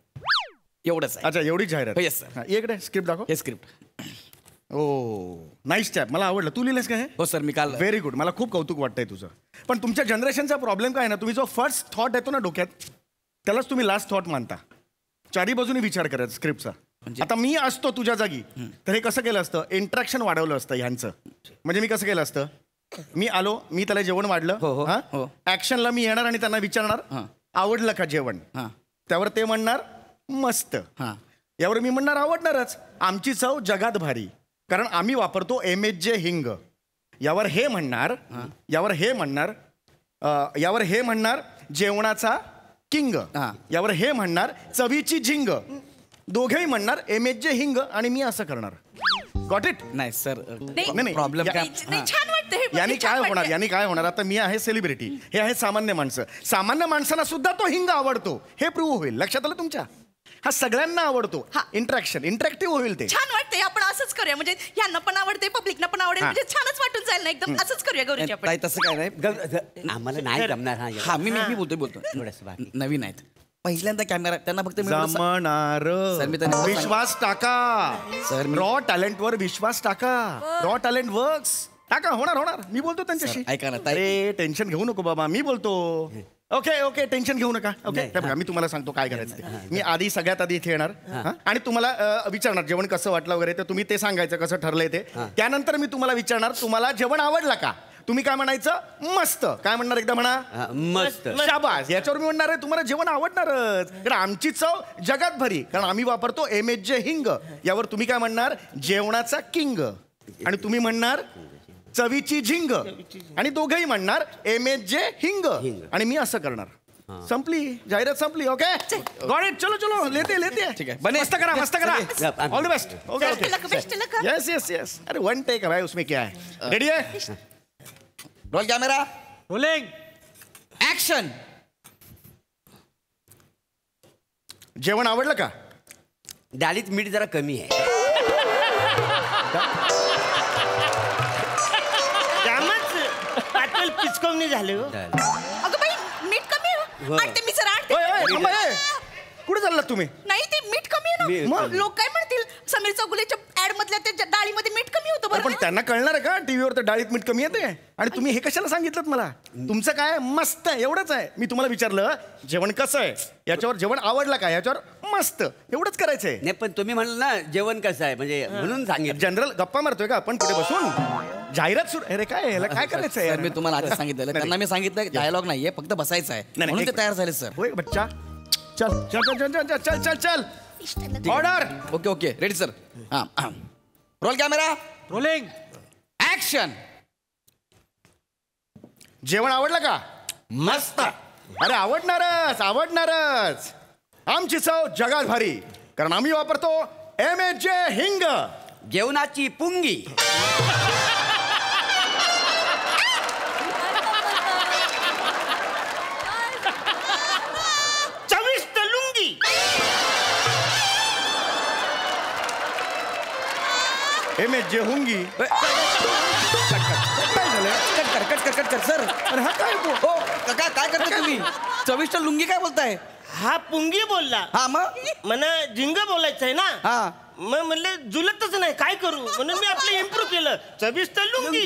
एवढंच आहे. अच्छा एवढी जाहिरात. Yes sir. इकडे स्क्रिप्ट दाखव. हे स्क्रिप्ट. ओ नाईस टॅप, मला आवडलं. तू लिहिलंस का हे? हो सर, मी काल. व्हेरी गुड, मला खूप कौतुक वाटतंय तुझं. पण तुमच्या जनरेशनचा प्रॉब्लेम काय ना, तुम्ही जो फर्स्ट थॉट येतो ना डोक्यात त्यालाच तुम्ही लास्ट थॉट मानता. चारी बाजूनी विचार करायचा स्क्रिप्टचा. आता मी असतो तुझ्या जागी तर हे कसं केलं असतं, इंट्रॅक्शन वाढवलं असतं ह्यांचं. म्हणजे मी कसं केलं असतं, मी आलो, मी त्याला जेवण वाढलं, ऍक्शनला मी येणार आणि त्यांना विचारणार आवडलं का जेवण. त्यावर ते म्हणणार मस्त. यावर मी म्हणणार आवडणारच, आमची चव जगात भारी कारण आम्ही वापरतो MHचे हिंग. यावर हे म्हणणार जेवणाचा किंग. यावर हे म्हणणार चवीची झिंग. दोघेही म्हणणार MHचे हिंग आणि मी असं करणार. Got it? नाही सर, नाही प्रॉब्लेम काय. छान वाटतं. यानी काय होणार, आता मी आहे सेलिब्रिटी, हे आहे सामान्य माणसं. सामान्य माणसांना सुद्धा तो हिंग आवडतो हे प्रूव्ह होईल. लक्षात आलं तुमच्या? हा सगळ्यांना आवडतो. इंटरॅक्टिव्ह होईल ते. छान वाटतंय, आपण असंच करूया. म्हणजे यांना पण आवडते, पब्लिकना पण आवडेल, म्हणजे छानच वाटून जाईल ना एकदम. असंच करूया गौरीची आपण. नाही तसं काय नाही, आम्हाला नाही जमणार. हा मी बोलतो नवीन आहेत, पहिल्यांदा कॅमेरा त्यांना फक्त जमणार. विश्वास टाका सर, रॉ टॅलेंट वर विश्वास टाका. Raw talent works. टाका, होणार. मी बोलतो त्यांच्याशी. ऐका ना, अरे टेन्शन घेऊ नको बाबा, मी बोलतो. ओके टेन्शन घेऊ नका. ओके मी तुम्हाला सांगतो काय करायचं ते. मी सगळ्यात आधी इथे येणार आणि तुम्हाला विचारणार जेवण कसं वाटलं वगैरे, तर तुम्ही ते सांगायचं कसं ठरलंय ते. त्यानंतर मी तुम्हाला विचारणार तुम्हाला जेवण आवडलं का. तुम्ही काय म्हणायचं, मस्त. काय म्हणणार, एकदा म्हणा मस्त. शाबास. याच्यावर मी म्हणणार आहे तुम्हाला जेवण आवडणारच कारण आमची चव जगात भरी कारण आम्ही वापरतो MHचे हिंग. यावर तुम्ही काय म्हणणार, जेवणाचा किंग. आणि तुम्ही म्हणणार चवीची झिंग. आणि दोघेही म्हणणार MHचे हिंग आणि मी असं करणार. संपली जाहिरात, संपली. Okay got it. चलो लेते. ठीक आहे, मस्त करा. All the best. Okay yes. अरे वन टेक है भाई, उसमें क्या है. रेडी है? Role camera, rolling, action. जेवण आवडलं का? डाळीत मीठ जरा कमी आहे. पातळ पिचकवणी झालं. अगं बाई, मीठ कमी आहे. आणते मी जरा कुठे चाललात तुम्ही? नाही, ते मीठ कमी आहे ना. लोक काय म्हणतील, समीर चौगुलेच्या ऍड मधल्या त्या डाळीमध्ये मीठ कमी होतं. पण त्यांना कळणार आहे का टीव्हीवर तर डाळीत मीठ कमी येते. आणि तुम्ही हे कशाला सांगितलं मला? तुमचं काय मस्त आहे एवढंच आहे. मी तुम्हाला विचारलं जेवण कसं आहे, याच्यावर जेवण आवडलं का, याच्यावर मस्त, एवढंच करायचंय. नाही पण तुम्ही म्हणाल ना जेवण कसं आहे, म्हणजे म्हणून सांगितलं. जनरल गप्पा मारतोय का आपण पुढे बसून? जाहिरात सुरू. अरे काय याला काय करायचंय? मी तुम्हाला आधी सांगितलं, त्यांना मी सांगितलं डायलॉग नाहीये, फक्त बसायचं आहे म्हणून ते तयार झाले. सर होय बच्चा, चल. Order. Okay ready sir. Role camera, rolling, action. जेवण आवडलं का? मस्त. अरे आवडणारच. आमची चव जगात भारी कारण आम्ही वापरतो MHचे हिंग. जेवणाची पुंगी. चविष्ट लुंगी. MHचे हुंगी. कट कर सर. अरे हा काय काय करता तुम्ही? चविष्ट लुंगी काय बोलताय? हा पुंगी बोलला. हा मग मला झिंग बोलायचं आहे ना. हा मग म्हणलं जुलतच नाही, काय करू म्हणून मी आपलं इम्प्रूव्ह केलं. चविष्ट लुंगी.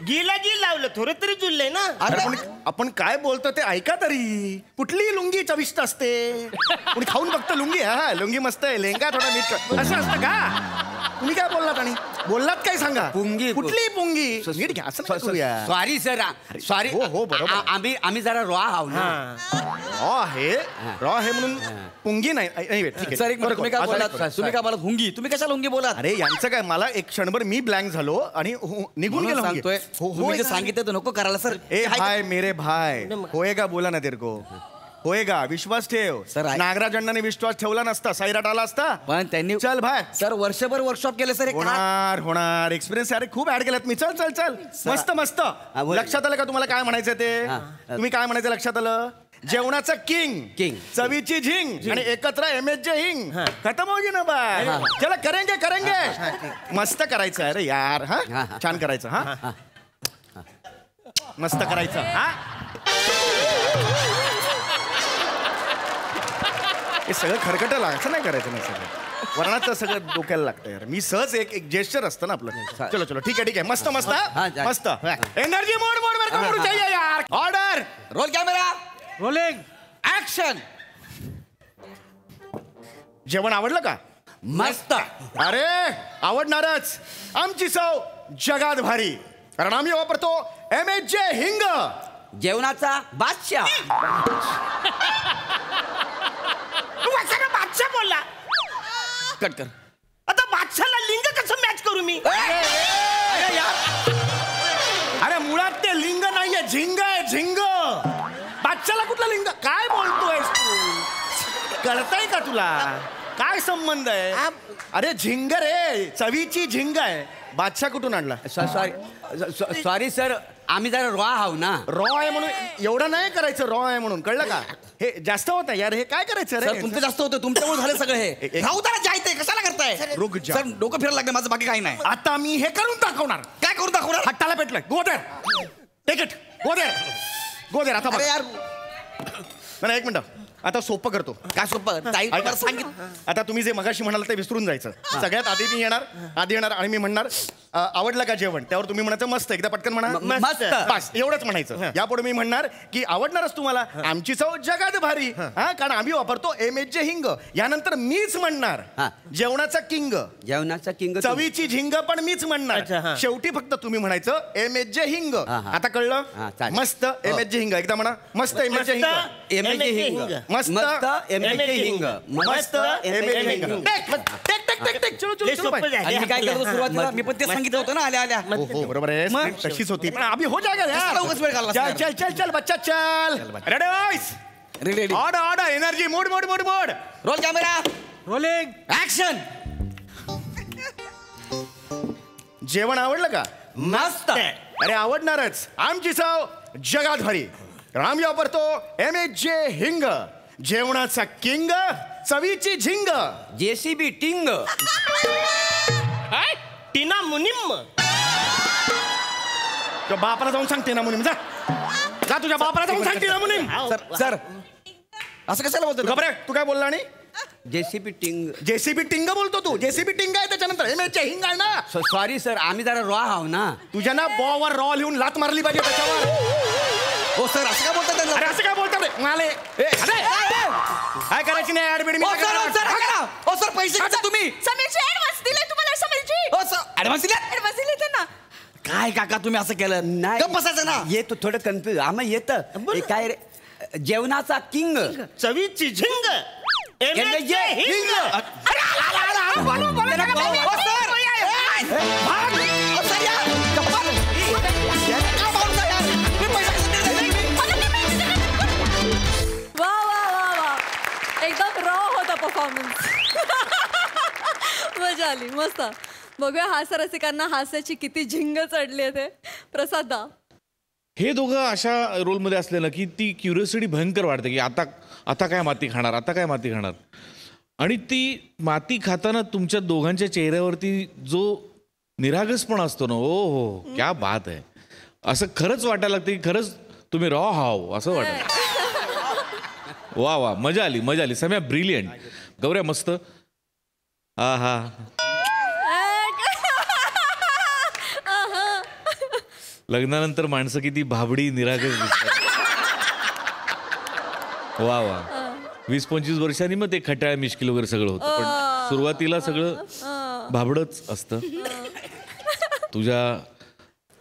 गीला गी लावलं, थोडं तरी जुळलंय ना. आपण काय बोलतो ते ऐका तरी. कुठली लुंगी चविष्ट असते? कुणी खाऊन बघतं लुंगी? हा लुंगी मस्त आहे, लेंगा थोडा मीठ असं असतं का? तुम्ही काय बोललात आणि बोललात काय सांगा? पुंगी. कुठली पुंगी? नीट घ्या. Sorry sir, sorry. हो बरोबर. आम्ही जरा रॉ आहोत ना. रॉ आहे म्हणून पुंगी नाही. ठीक आहे सर, एक मिनिट. तुम्ही काय बोलात हुंगी? तुम्ही कशाला हुंगी बोलात? अरे यांचं काय, मला एक क्षणभर मी ब्लँक झालो आणि निघून गेलो. सांगतोय सांगितलं तर नको करायला सर. ए भाई मेरे भाई, होएगा बोला ना तेरे को. होएगा, विश्वास ठेव. सर नागराज अण्णाने विश्वास ठेवला नसता, सैराट आला असता. पण त्यांनी चल भाई. सर वर्षभर वर्कशॉप केले सर. होणार एक्सपिरियन्स. अरे खूप ऍड केलात मी. चल मस्त. लक्षात आलं का तुम्हाला काय म्हणायचं ते? तुम्ही काय म्हणायचं लक्षात आलं? जेवणाचा किंग चवीची झिंग आणि एकत्र MHJ हिंग खतम होगी ना बाय चला करेंगे मस्त करायचं अरे यार हा छान करायचं हा मस्त करायचं हा हे सगळं खरकटं असं नाही करायचं ना सगळं वर्णाचं सगळं डोक्याला लागतं यार मी सहज एक जेस्चर असतं ना आपलं चलो ठीक आहे मस्त एनर्जी मोड चाहिए यार order role camera rolling action जेवण आवडलं का मस्त अरे आवडणारच आमची चव जगात भारी कारण आम्ही वापरतो MHJ हिंग जेवणाचा बादशाह बादशाह बोलला कट कर आता बादशाहला लिंग कसं मॅच करू मी अरे यार अरे मुळात ते लिंग नाहीये झिंग आहे झिंग बादशाहला कुठलं लिंग काय बोलतोय तू कळतंय का तुला काय संबंध आहे अरे झिंग रे चवीची झिंग आहे बादशाह कुठून आणला सॉरी सर आम्ही जरा रॉ आहो ना रॉ आहे म्हणून एवढं नाही करायचं रॉ आहे म्हणून कळलं का हे जास्त होत यार हे काय करायचं रे तुमचं जास्त होतं तुमच्यामुळे झालं सगळं हे राहू द्या जायचंय कशाला करताय रुक जा सर डोकं फिरायला लागलं माझं बाकी काही नाही आता मी हे करून दाखवणार काय करून दाखवणार हट्टाला पेटलंय गोदर टेक गोदर आता अरे यार नाही एक मिनिट आता सोपं करतो काय सोपं सांगितलं आता तुम्ही जे मगाशी म्हणाल ते विसरून जायचं सगळ्यात आधी मी येणार आणि मी म्हणणार आवडलं का जेवण त्यावर तुम्ही म्हणायचं मस्त एकदा पटकन म्हणा मस्त बस एवढंच म्हणायचं यापुढे मी म्हणणार की आवडणारच तुम्हाला आमची चव जगात भारी हा कारण आम्ही वापरतो MHJ हिंग यानंतर मीच म्हणणार जेवणाचा किंग चवीची झिंग पण मीच म्हणणार शेवटी फक्त तुम्ही म्हणायचं MHJ हिंग आता कळलं मस्त MHJ हिंग एकदा म्हणा मस्त MHJ हिंग मस्त MHJ हिंग मस्त MHJ हिंग काय करतो सुरुवातीला मी पण ते सांगितलं होतं ना आल्या बरोबर आहे तशीच होती पण अभी हो जाएगा यार चल बच्चा चल ready voice ready order energy mode roll camera rolling action जेवण आवडलं का मस्त अरे आवडणारच आमची चव जगात भारी आम्ही वापरतो MHJ हिंग जेवणाचा किंग चवीची झिंग JCB टिंग टीना मुनिम तुझ्या बापाला जाऊन सांग टीना मुनिम जा तुझ्या बापाला जाऊन सांग टीना मुनिम सर असं कशाला बोलतो खबर तू काय बोलला आणि JCB टिंग बोलतो तू JCB टिंग आहे त्याच्यानंतर MHJ हिंग आहे ना सॉरी सर आम्ही जरा रॉ आहो ना तुझ्या ना बॉवर रॉ लिहून लात मारली पाहिजे त्याच्यावर हो सर असं काय बोलतात त्यांना अरे असं काय बोलतात रे माले काय करायची नाही ऍडमिट मी सर पैसे घेता तुम्ही समीरचे ऍडव्हान्स दिले तुम्हाला समीरची हो सर ऍडव्हान्स दिले त्यांना काय काका तुम्ही असं केलं नाही गप्प बसायचं ना येतो थोडं कन्फ्युज आम्हाला येतं काय रे जेवणाचा किंग चवीची झिंग MHJ हिंग एकदम रॉ होता परफॉर्मन्स मजा आली मस्त बघूया हास्य रसिकांना हास्याची किती झिंग चढली आहे ते प्रसाद दा हे दोघं अशा रोलमध्ये असले ना की ती क्युरियोसिटी भयंकर वाढते की आता काय माती खाणार आणि ती माती खाताना तुमच्या दोघांच्या चेहऱ्यावरती जो निरागसपणा असतो ना हो क्या बात आहे असं खरंच वाटायला लागतं की खरंच तुम्ही रॉ हाव असं वाटतं वा मजा आली सम्या ब्रिलियंट गौऱ्या मस्त हा लग्नानंतर माणसं किती भाबडी निरागस दिसतात वा 20-25 वर्षांनी मग ते खटाळ मिश्किल वगैरे सगळं होतं पण सुरुवातीला सगळं भाबडच असतं तुझ्या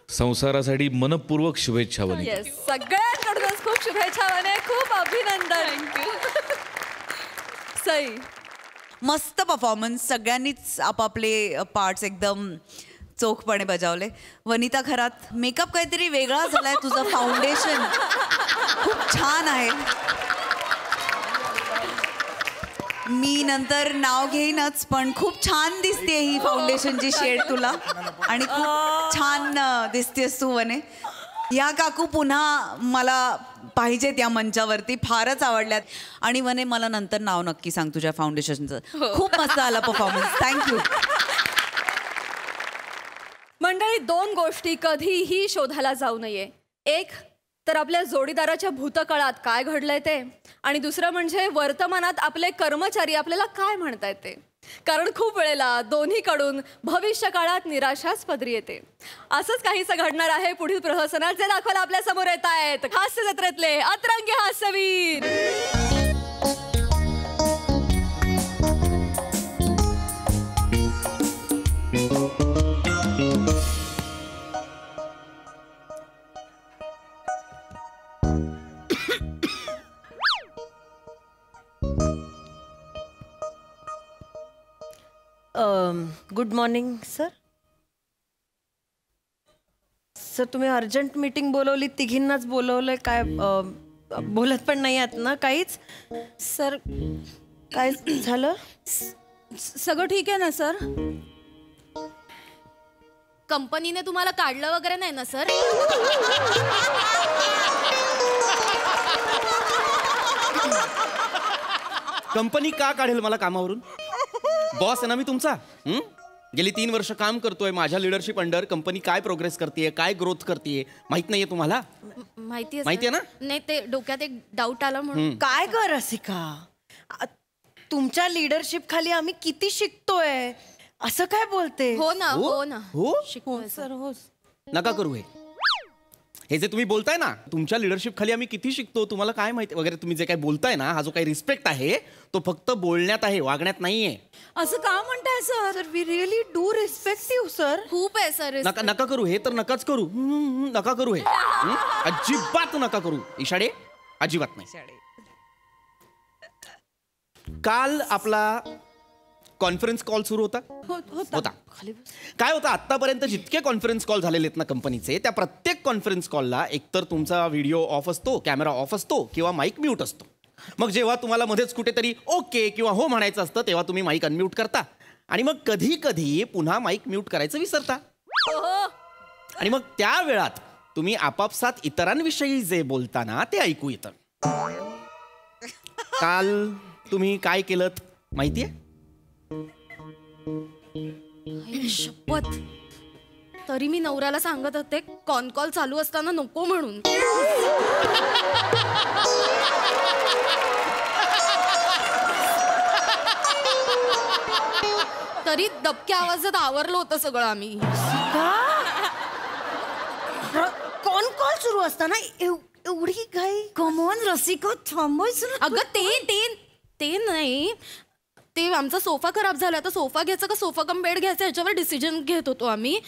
संसारासाठी मनपूर्वक शुभेच्छा बने सगळ्यांकडूनच खूप शुभेच्छा बने खूप अभिनंदन सई मस्त परफॉर्मन्स सगळ्यांनीच आपापले पार्ट्स एकदम चोखपणे बजावले वनिता खरात मेकअप काहीतरी वेगळा झालाय तुझं फाउंडेशन खूप छान आहे मी नंतर नाव घेईनच पण खूप छान दिसते ही फाउंडेशनची शेड तुला आणि खूप छान दिसतेस तू वने या काकू पुन्हा मला पाहिजेत या मंचावरती, फारच आवडल्यात. आणि म्हणे मला नंतर नाव नक्की सांग तुझ्या फाउंडेशनचं. खूप मस्त आला परफॉर्मन्स. थँक्यू. मंडळी, 2 गोष्टी कधीही शोधायला जाऊ नये. एक तर आपल्या जोडीदाराच्या भूतकाळात काय घडलंय ते, आणि दुसरं म्हणजे वर्तमानात आपले कर्मचारी आपल्याला काय म्हणतायत ते. कारण खूप वेळेला दोन्हीकडून भविष्य काळात निराशाच पदरी येते. असंच काहीसं घडणार आहे पुढील प्रहसनात, जे दाखवायला आपल्या समोर येत आहेत हास्य जत्रेतले अतरंगी हास्यवीर. Good morning sir. सर तुम्ही अर्जंट मीटिंग बोलवली, तिघींनाच बोलवलंय. काय बोलत पण नाही आहात ना काहीच? सर काय झालं? सगळं ठीक आहे ना सर? कंपनीने तुम्हाला काढलं वगैरे नाही ना सर? कंपनी का काढेल मला कामावरून? बॉस आहे ना मी तुमचा. गेली 3 वर्ष काम करतोय माझ्या लिडरशिप अंडर. कंपनी काय प्रोग्रेस करतेय, काय ग्रोथ करतेय माहित नाहीये तुम्हाला? माहितीये ना? नाही, ते डोक्यात एक डाऊट आला म्हणून. काय ग रसिका, तुमच्या लिडरशिप खाली आम्ही किती शिकतोय, असं काय बोलते? हो ना, हो ना. हो सर हो. नका करू हे जे तुम्ही बोलताय ना, तुमच्या लिडरशिप खाली आम्ही किती शिकतो तुम्हाला काय माहिती वगैरे. तुम्ही जे काही बोलताय ना, हा जो काही रिस्पेक्ट आहे तो फक्त बोलण्यात आहे, वागण्यात नाहीये. असं का म्हणताय sir? We really do respect you sir. खूप आहे सर. नका करू हे, तर नकाच करू. नका करू हे, अजिबात नका करू इशाडे, अजिबात नाही. काल आपला कॉन्फरन्स कॉल सुरू होता. काय होता, आतापर्यंत जितके कॉन्फरन्स कॉल झालेले आहेत ना कंपनीचे, त्या प्रत्येक कॉन्फरन्स कॉलला एकतर तुमचा व्हिडिओ ऑफ असतो, कॅमेरा ऑफ असतो, किंवा माईक म्यूट असतो. मग जेव्हा तुम्हाला मध्येच कुठेतरी ओके किंवा हो म्हणायचं असतं, तेव्हा तुम्ही माईक अनम्यूट करता, आणि मग कधी कधी पुन्हा माईक म्यूट करायचं विसरता. आणि मग त्या वेळात तुम्ही आपापसात इतरांविषयी जे बोलताना ते ऐकू येतं. काल तुम्ही काय केलं माहितीये? शपथ, तरी मी नवऱ्याला सांगत होते कॉल चालू असताना नको म्हणून. तरी दबक्या आवाजात आवरलं होतं सगळं आम्ही. कॉल सुरू असताना एवढी घाई? कमॉन रसिका, थांबायचं. अगं ते नाही, ते आमचा सोफा खराब झाला, तर सोफा घ्यायचा का सोफा कम बेड घ्यायचा याच्यावर डिसिजन घेत होतो आम्ही.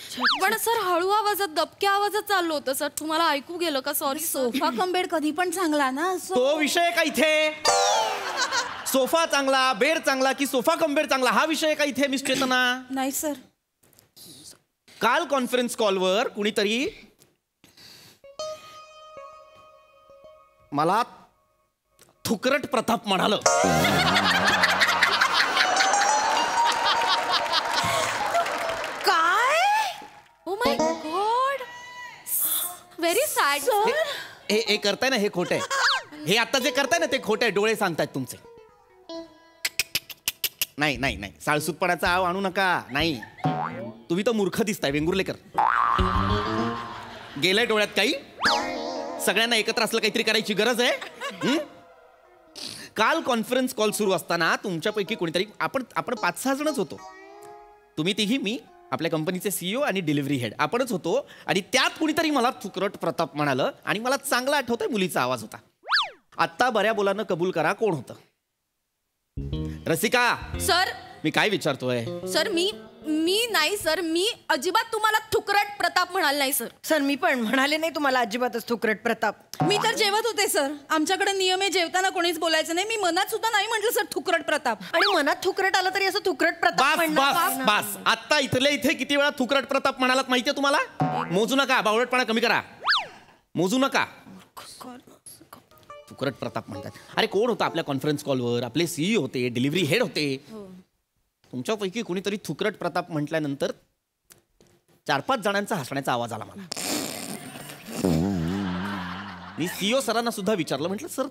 पण सर हळू आवाजात, दबक्या आवाजात चाललो होतं सर. तुम्हाला ऐकू गेलं का? सॉरी. सोफा कम बेड कधी पण चांगला ना. तो विषय का इथे? सोफा चांगला, बेड चांगला की सोफा कम बेड चांगला, हा विषय का इथे मिस चेतना? नाही सर. काल कॉन्फरन्स कॉलवर कुणीतरी मला थुकरट प्रताप म्हणालं. Very sad. हे करताय ना, हे खोट आहे. हे आता जे करताय ना ते खोट आहे. डोळे सांगतायत तुमचे. नाही नाही नाही, साळसूतपणाचा आव आणू नका. नाही, तुम्ही तर मूर्ख दिसताय वेंगुर्लेकर. गेलंय डोळ्यात काही? सगळ्यांना एकत्र असलं काहीतरी करायची गरज आहे. काल कॉन्फरन्स कॉल सुरू असताना तुमच्यापैकी कोणीतरी, आपण 5-6 जणच होतो. तुम्ही तिघी, मी, आपल्या कंपनीचे CEO आणि डिलिव्हरी हेड, आपणच होतो. आणि त्यात कुणीतरी मला थुकरट प्रताप म्हणालं, आणि मला चांगला आठवतंय मुलीचा आवाज होता. आत्ता बऱ्या बोलानं कबूल करा, कोण होतं? रसिका सर. मी काय विचारतोय? सर मी नाही सर, मी अजिबात तुम्हाला थुकरट प्रताप म्हणाल नाही सर. सर मी पण म्हणाले नाही तुम्हाला अजिबातच थुकरट प्रताप. मी तर जेवत होते सर. आमच्याकडे नियम आहे, जेवताना कोणीच बोलायचं नाही. मी मनात सुद्धा नाही म्हटलं सर थुकरट प्रताप. आणि मनात थुकरट आलं तरी असं थुकरट प्रताप म्हणणार. बस आता इथले इथे किती वेळा थुकरट प्रताप म्हणालात माहितीये तुम्हाला? मोजू नका, बावळटपणा कमी करा. मोजू नका. थुकरट प्रताप म्हणतात. अरे कोण होतं आपल्या कॉन्फरन्स कॉलवर? आपले CEO होते, डिलिव्हरी हेड होते. तुमच्यापैकी कोणीतरी थुकरट प्रताप म्हटल्यानंतर 4-5 जणांचा हसण्याचा आवाज आला मला. मी सीईओ सरांना सुद्धा विचारलं, म्हटलं सर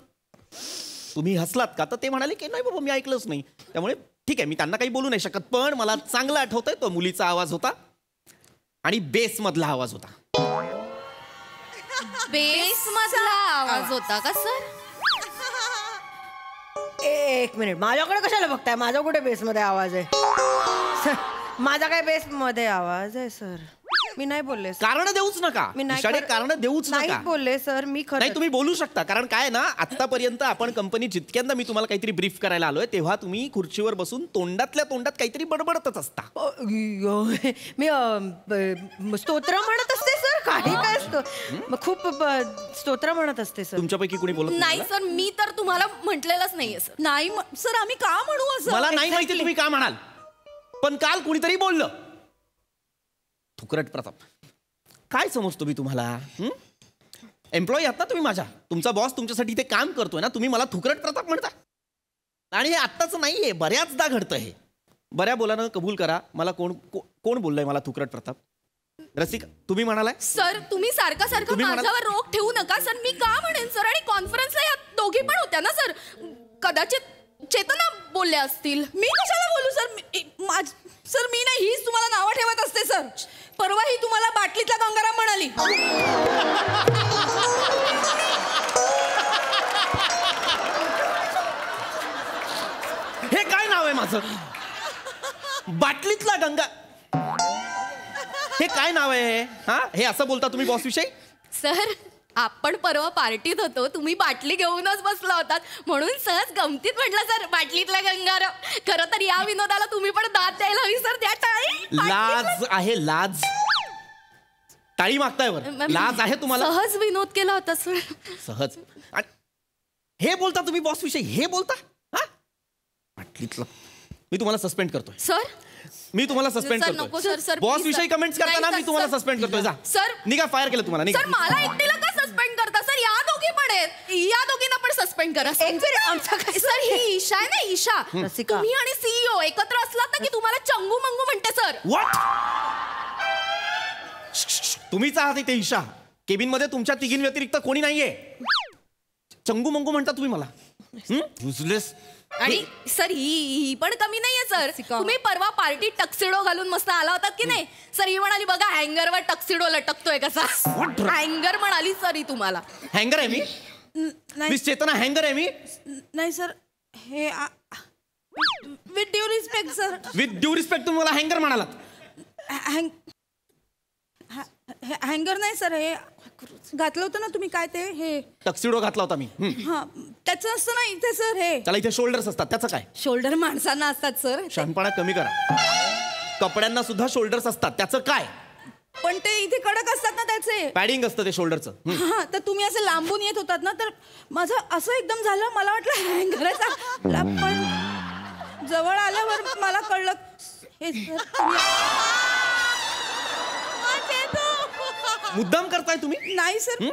तुम्ही हसलात का? तर ते म्हणाले की नाही बाबा मी ऐकलंच नाही. त्यामुळे ठीक आहे, मी त्यांना काही बोलू नाही शकत, पण मला चांगलं आठवतंय तो मुलीचा आवाज होता आणि बेस मधला आवाज होता. बेस मधला आवाज होता का सर? एक मिनिट, माझ्याकडे कशाला बघताय? माझा कुठे बेसमध्ये आवाज आहे सर? माझा काय बेसमध्ये आवाज आहे सर? मी नाही बोलले सर. कारण देऊच नका, कारण देऊच नाही नका. बोलले सर मी. नाही तुम्ही बोलू शकता, कारण काय ना, आतापर्यंत आपण कंपनी जितक्यांदा मी तुम्हाला काहीतरी ब्रीफ करायला आलोय तेव्हा तुम्ही खुर्चीवर बसून तोंडातल्या तोंडात काहीतरी बडबडतच असता. मी स्तोत्र म्हणत असते सर. काही काय असतं, खूप स्तोत्र म्हणत असते सर. तुमच्यापैकी कुणी बोलत नाही सर, मी तर तुम्हाला म्हटलेलंच नाहीये सर. नाही सर, आम्ही का म्हणू असं? मला नाही माहिती तुम्ही का म्हणाल, पण काल कुणीतरी बोललं. थुकरट प्रताप, काय समजतो मी तुम्हाला? एम्प्लॉई आहात ना तुम्ही माझ्या, तुमचा बॉस तुमच्यासाठी इथे काम करतोय ना, तुम्ही मला थुकरट प्रताप म्हणता? आणि हे आत्ताच नाहीये, बऱ्याचदा घडतं हे. बऱ्या बोलानं कबूल करा, मला कोण बोललंय मला थुकरट प्रताप? रसिका तुम्ही म्हणालाय? सर तुम्ही सारखं माझ्यावर रोख ठेवू नका सर. मी का म्हणेन सर? आणि कॉन्फरन्सला या दोघी पण होत्या ना सर. कदाचित चेतना बोलल्या असतील. मी कशाला बोलू सर? सर मी नाही, हीच तुम्हाला नावं ठेवत असते सर. परवा ही तुम्हाला बाटलीतला गंगाराम म्हणाली. हे काय नाव आहे माझं? बाटलीतला गंगा, हे काय नाव आहे? हा, हे असं बोलता तुम्ही बॉस विषयी? सर आपण परवा पार्टीत होतो, तुम्ही बाटली घेऊनच बसला होतात, म्हणून सहज गमतीत म्हटलं सर बाटलीतला गंगाराम. खरं तर या विनोदाला तुम्ही पण दाद द्यायला हवी सर. त्या टाळी लाज आहे, लाज. टाळी मागताय वर, लाज आहे तुम्हाला? सहज विनोद केला होता सर. सहज हे बोलता तुम्ही बॉस विषयी? हे बोलता? हा, बाटलीतलं. मी तुम्हाला सस्पेंड करतोय सर. मी तुम्हाला सस्पेंड नको सर. करतोय. बॉस विषयी कमेंट्स करताना मी तुम्हाला सस्पेंड करतोय. जा सर. निघा, फायर केलं तुम्हाला. सर मला एकटीला का सस्पेंड करता सर? या दोघी पण आहेत, या दोघींना पण सस्पेंड करा. सर ही ईशा आहे ना, ईशा, तुम्ही आणि सीईओ एकत्र असलात ना की तुम्हाला चंगू मंगू म्हणते सर. व्हॉट? तुम्हीच आहात इथे ईशा. केबिन मध्ये तुमच्या तिघीं व्यतिरिक्त कोणी नाहीये. चंगू मंगू म्हणता तुम्ही मला? युजलेस. आणि सर ही पण कमी नाहीये सर. तुम्ही परवा पार्टी टक्सिडो घालून मस्त आला होतात की नाही सर? ही म्हणाली बघा हँगरवर टक्सिडो लटकतोय कसा. हँगर म्हणाली सर ही तुम्हाला. हँगर आहे मी? मिस चेतना हँगर आहे मी? नाही सर, हे with due respect sir. With due respect तुम्ही मला हँगर म्हणालात? हँगर नाही सर, हे घातलं होतं ना तुम्ही, काय ते हे टक्सिडो घातला होता मी. हा, त्याचं असतं ना इथे सर. हे त्याला इथे शोल्डर्स असतात, त्याचं काय? शोल्डर माणसांना असतात सर. शहाणपणा कमी करा. कपड्यांना सुद्धा शोल्डर्स असतात, त्याचं काय? पण ते इथे कडक असतात ना त्याचे. पॅडिंग असतं ते शोल्डरचं. हा, तर तुम्ही असं लांबून येत होतात ना, तर माझं असं एकदम झालं, मला वाटलं हँगरचा, पण जवळ आल्यावर मला कळलं हे मुद्दाम करताय तुम्ही? नाही सर.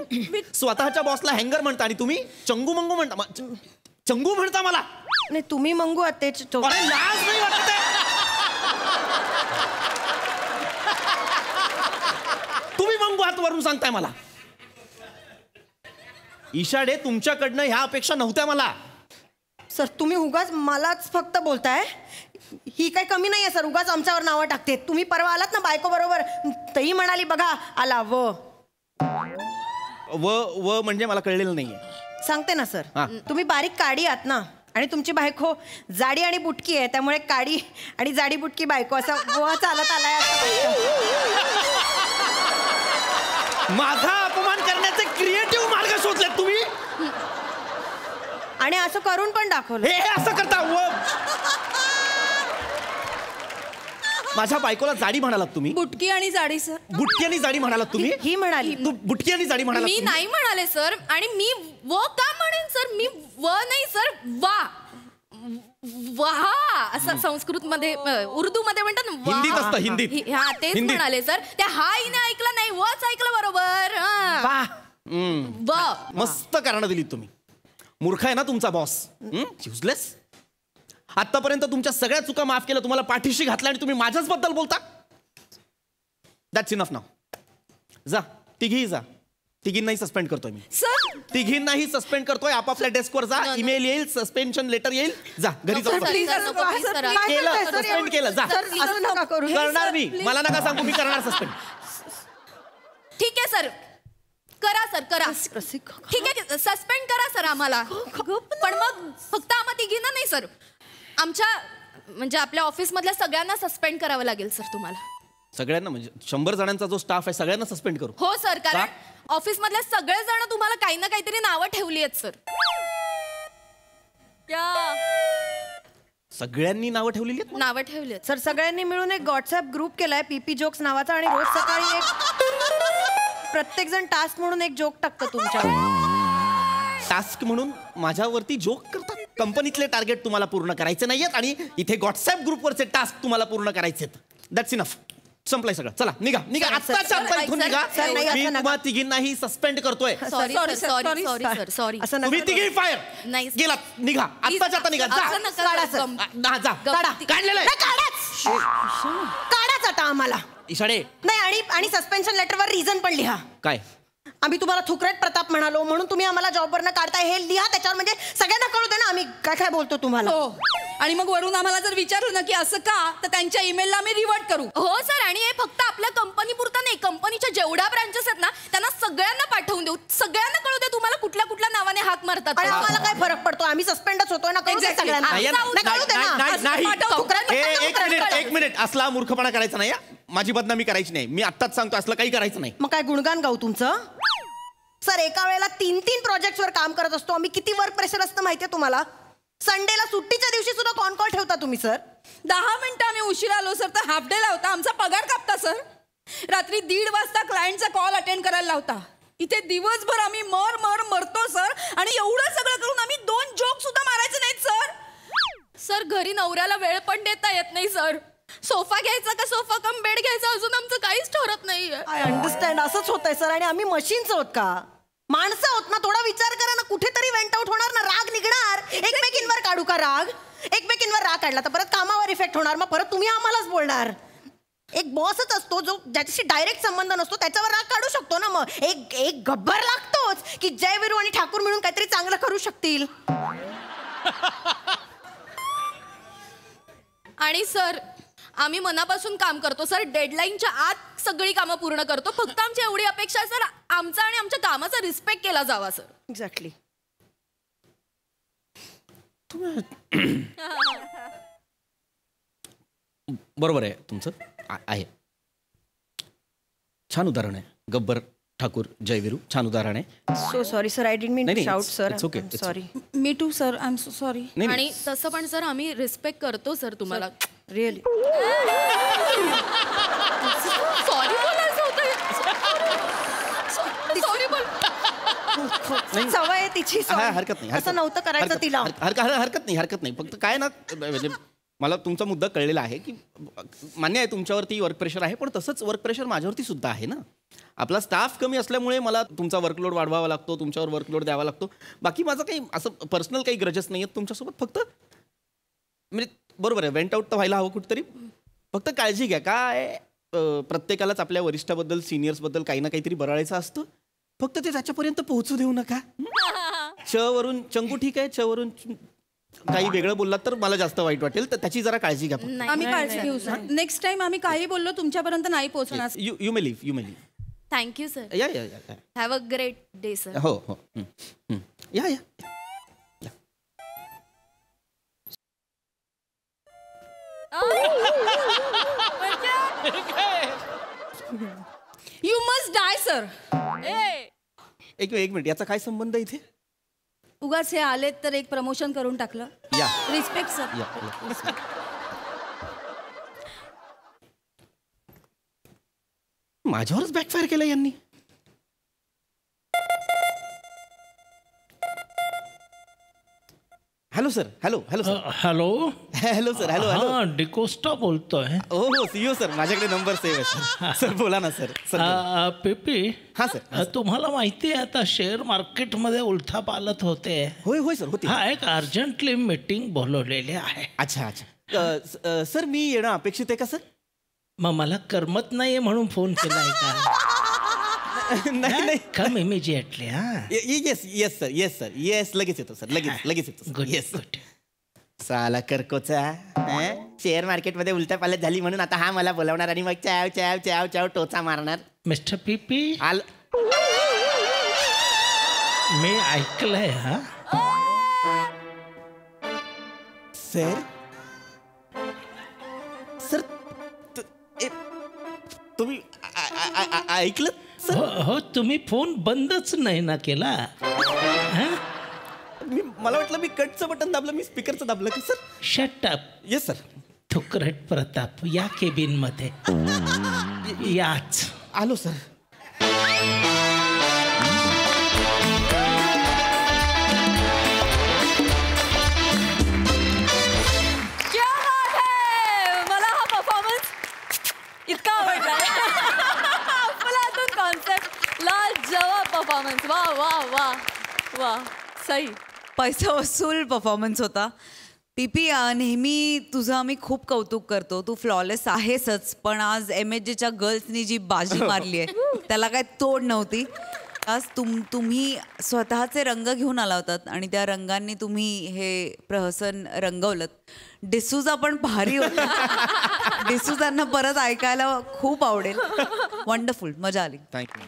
स्वतःच्या बॉसला हँगर म्हणता आणि तुम्ही चंगू मंगू म्हणता. चंगू म्हणता मला? नाही तुम्ही मंगू आहात. अरे लाज नाही वाटत? तुम्ही मंगू आहात वरून सांगताय मला? ईशाडे तुमच्याकडनं ह्या अपेक्षा नव्हत्या मला. सर तुम्ही उगाच मलाच फक्त बोलताय. ही काही कमी नाहीये सर, उगाच आमच्यावर नावं टाकते. तुम्ही परवा आलात ना बायको बरोबर, तही म्हणाली बघा आला व म्हणजे मला कळलेलं नाहीये. सांगते ना सर. तुम्ही बारीक काडी आहात ना, आणि तुमची बायको जाडी आणि बुटकी आहे, त्यामुळे काडी आणि जाडी बुटकी बायको असा व चालत आलाय. माझा अपमान करण्याचे क्रिएटिव्ह मार्ग शोधलेत तुम्ही, आणि असं करून पण दाखवलं. हे असं करता? माझ्या बायकोला जाडी म्हणालात तुम्ही? बुटकी आणि जाडी सर. बुटकी आणि जाडी म्हणालात तुम्ही? ही म्हणाली. तू बुटकी आणि जाडी म्हणालात? मी नाही म्हणाले सर. आणि मी व का म्हणेन सर? मी व नाही सर, वा वहा असं संस्कृत मध्ये, उर्दू मध्ये म्हणतात ना. हिंदीत असतं, हिंदीत. हा तेच म्हणाले सर. त्या हा हिने ऐकलं नाही, वच ऐकलं बरोबर. मस्त कारण दिली तुम्ही. मूर्ख आहे ना तुमचा बॉस. युजलेस. आतापर्यंत तुमच्या सगळ्या चुका माफ केल्या, तुम्हाला पाठीशी घातल्या आणि तुम्ही माझ्याच बद्दल बोलता. दॅट्स इनफ नाव. जा तिघी जा. तिघींनाही सस्पेंड करतोय मी. सर तिघींनाही सस्पेंड करतोय. आपापल्या डेस्कवर जा. ईमेल येईल, सस्पेन्शन लेटर येईल. जा घरी जाऊन केलं, सस्पेंड केलं. जा करणार मी. मला नका सांगू, मी करणार सस्पेंड. ठीक आहे सर, करा सर, करा. ठीक आहे, सस्पेंड करा सर आम्हाला. पण मग फक्त आम्हा तिघींना नाही सर, आमच्या म्हणजे आपल्या ऑफिस मधल्या सगळ्यांना सस्पेंड करावं लागेल सर तुम्हाला. सगळ्यांना म्हणजे 100 जणांचा जो स्टाफ आहे सगळ्यांना सस्पेंड करू? हो सर, कारण ऑफिस मधल्या सगळे जण तुम्हाला काही ना काहीतरी नावं ठेवली आहेत सर. सगळ्यांनी नावं ठेवलेली आहेत? नावं ठेवली आहेत सर. सगळ्यांनी मिळून एक व्हॉट्सअप ग्रुप केलाय पीपी जोक्स नावाचा, आणि रोज सकाळी प्रत्येक जण टास्क म्हणून एक जोक टाकतो तुमच्यावर. टास्क म्हणून माझ्यावरती जोक करतात? कंपनीतले टार्गेट तुम्हाला पूर्ण करायचे नाहीयेत आणि इथे व्हॉट्सअप ग्रुपवरचे टास्क तुम्हाला पूर्ण करायचे आहेत. That's enough. संपलाय सगळं. चला निघा निघा, आत्ताच्या आत्ता इथून निघा. मी तुम्हा तिघींनाही सस्पेंड करतोय. Sorry sorry sorry sorry. तुम्ही तिघी फायर. नाही गेला, निघा आत्ताच्या आता निघा. जा काढलेलं काढाच आता आम्हाला. इशाडे नाही, आणि सस्पेन्शन लेटरवर रिझन पण लिहा. काय? आम्ही तुम्हाला थुकरेट प्रताप म्हणालो म्हणून तुम्ही आम्हाला जॉबवरनं काढताय हे लिहा त्याच्यावर, म्हणजे सगळ्यांना कळू दे ना आम्ही काय काय बोलतो तुम्हाला. हो, आणि मग वरून आम्हाला जर विचारलं ना की असं का, तर त्यांच्या ईमेलला आम्ही रिवर्ट करू. हो सर, आणि हे फक्त आपल्या कंपनी पुरतं नाही, कंपनीच्या जेवढ्या ब्रांचेस आहेत ना त्यांना सगळ्यांना पाठवून देऊ. सगळ्यांना कळू दे तुम्हाला कुठल्या कुठल्या नावाने हाक मारतात. आणि आम्हाला काय फरक पडतो, आम्ही सस्पेंडच होतोय ना. कळू दे सगळ्यांना. एक मिनिट, असला मूर्खपणा करायचा नाही. माझी बदनामी करायची नाही. मी आत्ताच सांगतो, असलं काही करायचं नाही. मग काय गुणगान गाऊ तुमचं? सर, एका वेळेला 3 प्रोजेक्ट्सवर काम करत असतो आम्ही. किती वर्क प्रेशर असतं माहितीये तुम्हाला? संडेला सुट्टीच्या दिवशी सुद्धा कॉल ठेवता तुम्ही सर. 10 मिनिटं आम्ही उशिरा आलो सर तर हाफ डे लावता, आमचा पगार कापता सर. रात्री 1:30 वाजता क्लायंटचा कॉल अटेंड करायला लावता. इथे दिवसभर आम्ही मरतो सर, आणि एवढं सगळं करून आम्ही 2 जोक सुद्धा मारायचे नाहीत सर. सर, घरी नवऱ्याला वेळ पण देता येत नाही सर. सोफा घ्यायचा का सोफा कम बेड घ्यायचा अजून आमचं काहीच ठरत नाहीये. I understand. असंच होतंय सर. आणि आम्ही मशीन्स आहोत का? माणसं आहोत ना. थोडा विचार करा ना. कुठेतरी वेंट आउट होणार ना, राग निघणार. एकमेकींवर काढू का राग? एकमेकींवर राग काढला तर परत कामावर इफेक्ट होणार. मग परत तुम्ही आम्हालाच बोलणार. एक बॉसच असतो जो ज्याच्याशी डायरेक्ट संबंध नसतो त्याच्यावर राग काढू शकतो ना. मग एक गब्बर लागतोच की जयवीरू आणि ठाकूर मिळून काहीतरी चांगलं करू शकतील. आणि सर, आम्ही मनापासून काम करतो सर. डेडलाईनच्या आत सगळी कामं पूर्ण करतो. फक्त आमची एवढी अपेक्षा आहे सर, आमचा आणि आमच्या कामाचा रिस्पेक्ट केला जावा सर. एक्झॅक्टली. बरोबर आहे तुमचं. आहे, छान उदाहरण आहे. गब्बर, ठाकूर, जयवीरू, छान उदाहरण आहे. So sorry sir, I didn't mean to shout sir. Sorry. Me to sir, I am so sorry. आणि तसं पण सर आम्ही रिस्पेक्ट करतो सर तुम्हाला. रिअली सॉरी बोलायचं होतं. सॉरी बोल. सवय आहे तिची. हरकत नाही. असं नव्हतं करायचं तिला. हरकत नाही. फक्त काय ना, म्हणजे मला तुमचा मुद्दा कळलेला आहे की मान्य आहे तुमच्यावरती वर्क प्रेशर आहे, पण तसंच वर्क प्रेशर माझ्यावरती सुद्धा आहे ना. आपला स्टाफ कमी असल्यामुळे मला तुमचा वर्कलोड वाढवावा लागतो, तुमच्यावर वर्कलोड द्यावा लागतो. बाकी माझं काही असं पर्सनल काही ग्रजेस नाही आहेत तुमच्यासोबत. फक्त म्हणजे बरोबर आहे, वेंट आउट तर व्हायला हवं कुठेतरी. फक्त काळजी घ्या. काय प्रत्येकालाच आपल्या वरिष्ठाबद्दल, सिनियर्सबद्दल काही ना काहीतरी बरळायचं असतं. फक्त ते त्याच्यापर्यंत पोहोचू देऊ नका. च वरून चंगू ठीक आहे, च वरून काही वेगळं बोललात तर मला जास्त वाईट वाटेल, तर त्याची जरा काळजी घ्या. आम्ही काळजी घेऊ सर. नेक्स्ट टाइम आम्ही काही बोललो तुमच्यापर्यंत नाही पोहोचणार. You may leave. Thank you sir. या. Have a great day sir. हो. या. You must die sir. एक मिनिट, याचा काय संबंध इथे? उगाच हे आलेत तर एक प्रमोशन करून टाकलं. या. Respect sir. माझ्यावरच बॅकफायर केलं यांनी. Hello sir. Hello sir. Hello sir. D'Costa बोलतोय. हो सीओ सर, माझ्याकडे नंबर सेव्ह आहे सर. बोला ना सर. पिपी. हा सर. तुम्हाला माहिती आहे आता शेअर मार्केटमध्ये उलथापालथ होते. होय सर, होते. हा, एक अर्जंटली मीटिंग बोलवलेली आहे. अच्छा. सर मी येणं अपेक्षित आहे का सर? मग मला करमत नाहीये म्हणून फोन केलाय का? नाही कम इमिजिएटली. येस सर लगेच येतो सर लगेच येतो गुड येस साला करकोचा शेअर मार्केट मध्ये उलट्या पालट झाली म्हणून आता हा मला बोलावणार आणि मग चाव चाव चाव चाव टोचा मारणार. मिस्टर पीपी मी ऐकलंय हा सर तुम्ही ऐकलं हो तुम्ही फोन बंदच नाही ना केला. मला वाटलं मी कटचं बटन दाबलं मी स्पीकरचं दाबलं की sir. Shut up. Yes sir. थुकरट प्रताप या केबिन मध्ये याच. आलो सर. मला हा परफॉर्मन्स इतका आवडला. कॉन्सेप्ट लाजवाब परफॉर्मन्स. वा वा वा वा सही. पैसा वसूल परफॉर्मन्स होता. पीपी नेहमी तुझं आम्ही खूप कौतुक करतो. तू फ्लॉलेस आहेसच, पण आज MHJच्या गर्ल्सनी जी बाजी मारली आहे त्याला काय तोड नव्हती. आज तुम्ही स्वतःचे रंग घेऊन आला होतात आणि त्या रंगांनी तुम्ही हे प्रहसन रंगवलं. डिसूजा पण भारी होता. डिसूजांना परत ऐकायला खूप आवडेल. वंडरफुल, मजा आली. थँक्यू.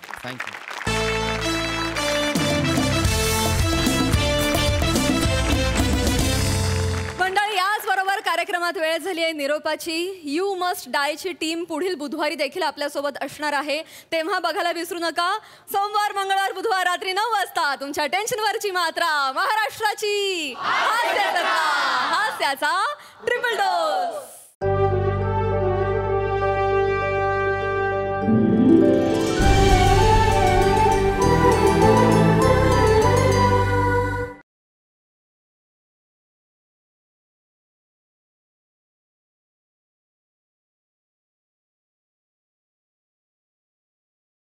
मंडळी याचबरोबर कार्यक्रमात वेळ झाली आहे निरोपाची. यू मस्ट डायची टीम पुढील बुधवारी देखील आपल्यासोबत असणार आहे. तेव्हा बघायला विसरू नका. सोमवार मंगळवार बुधवार रात्री 9 वाजता तुमच्या टेन्शनवरची मात्रा महाराष्ट्राची हास्याचा ट्रिपल डोस.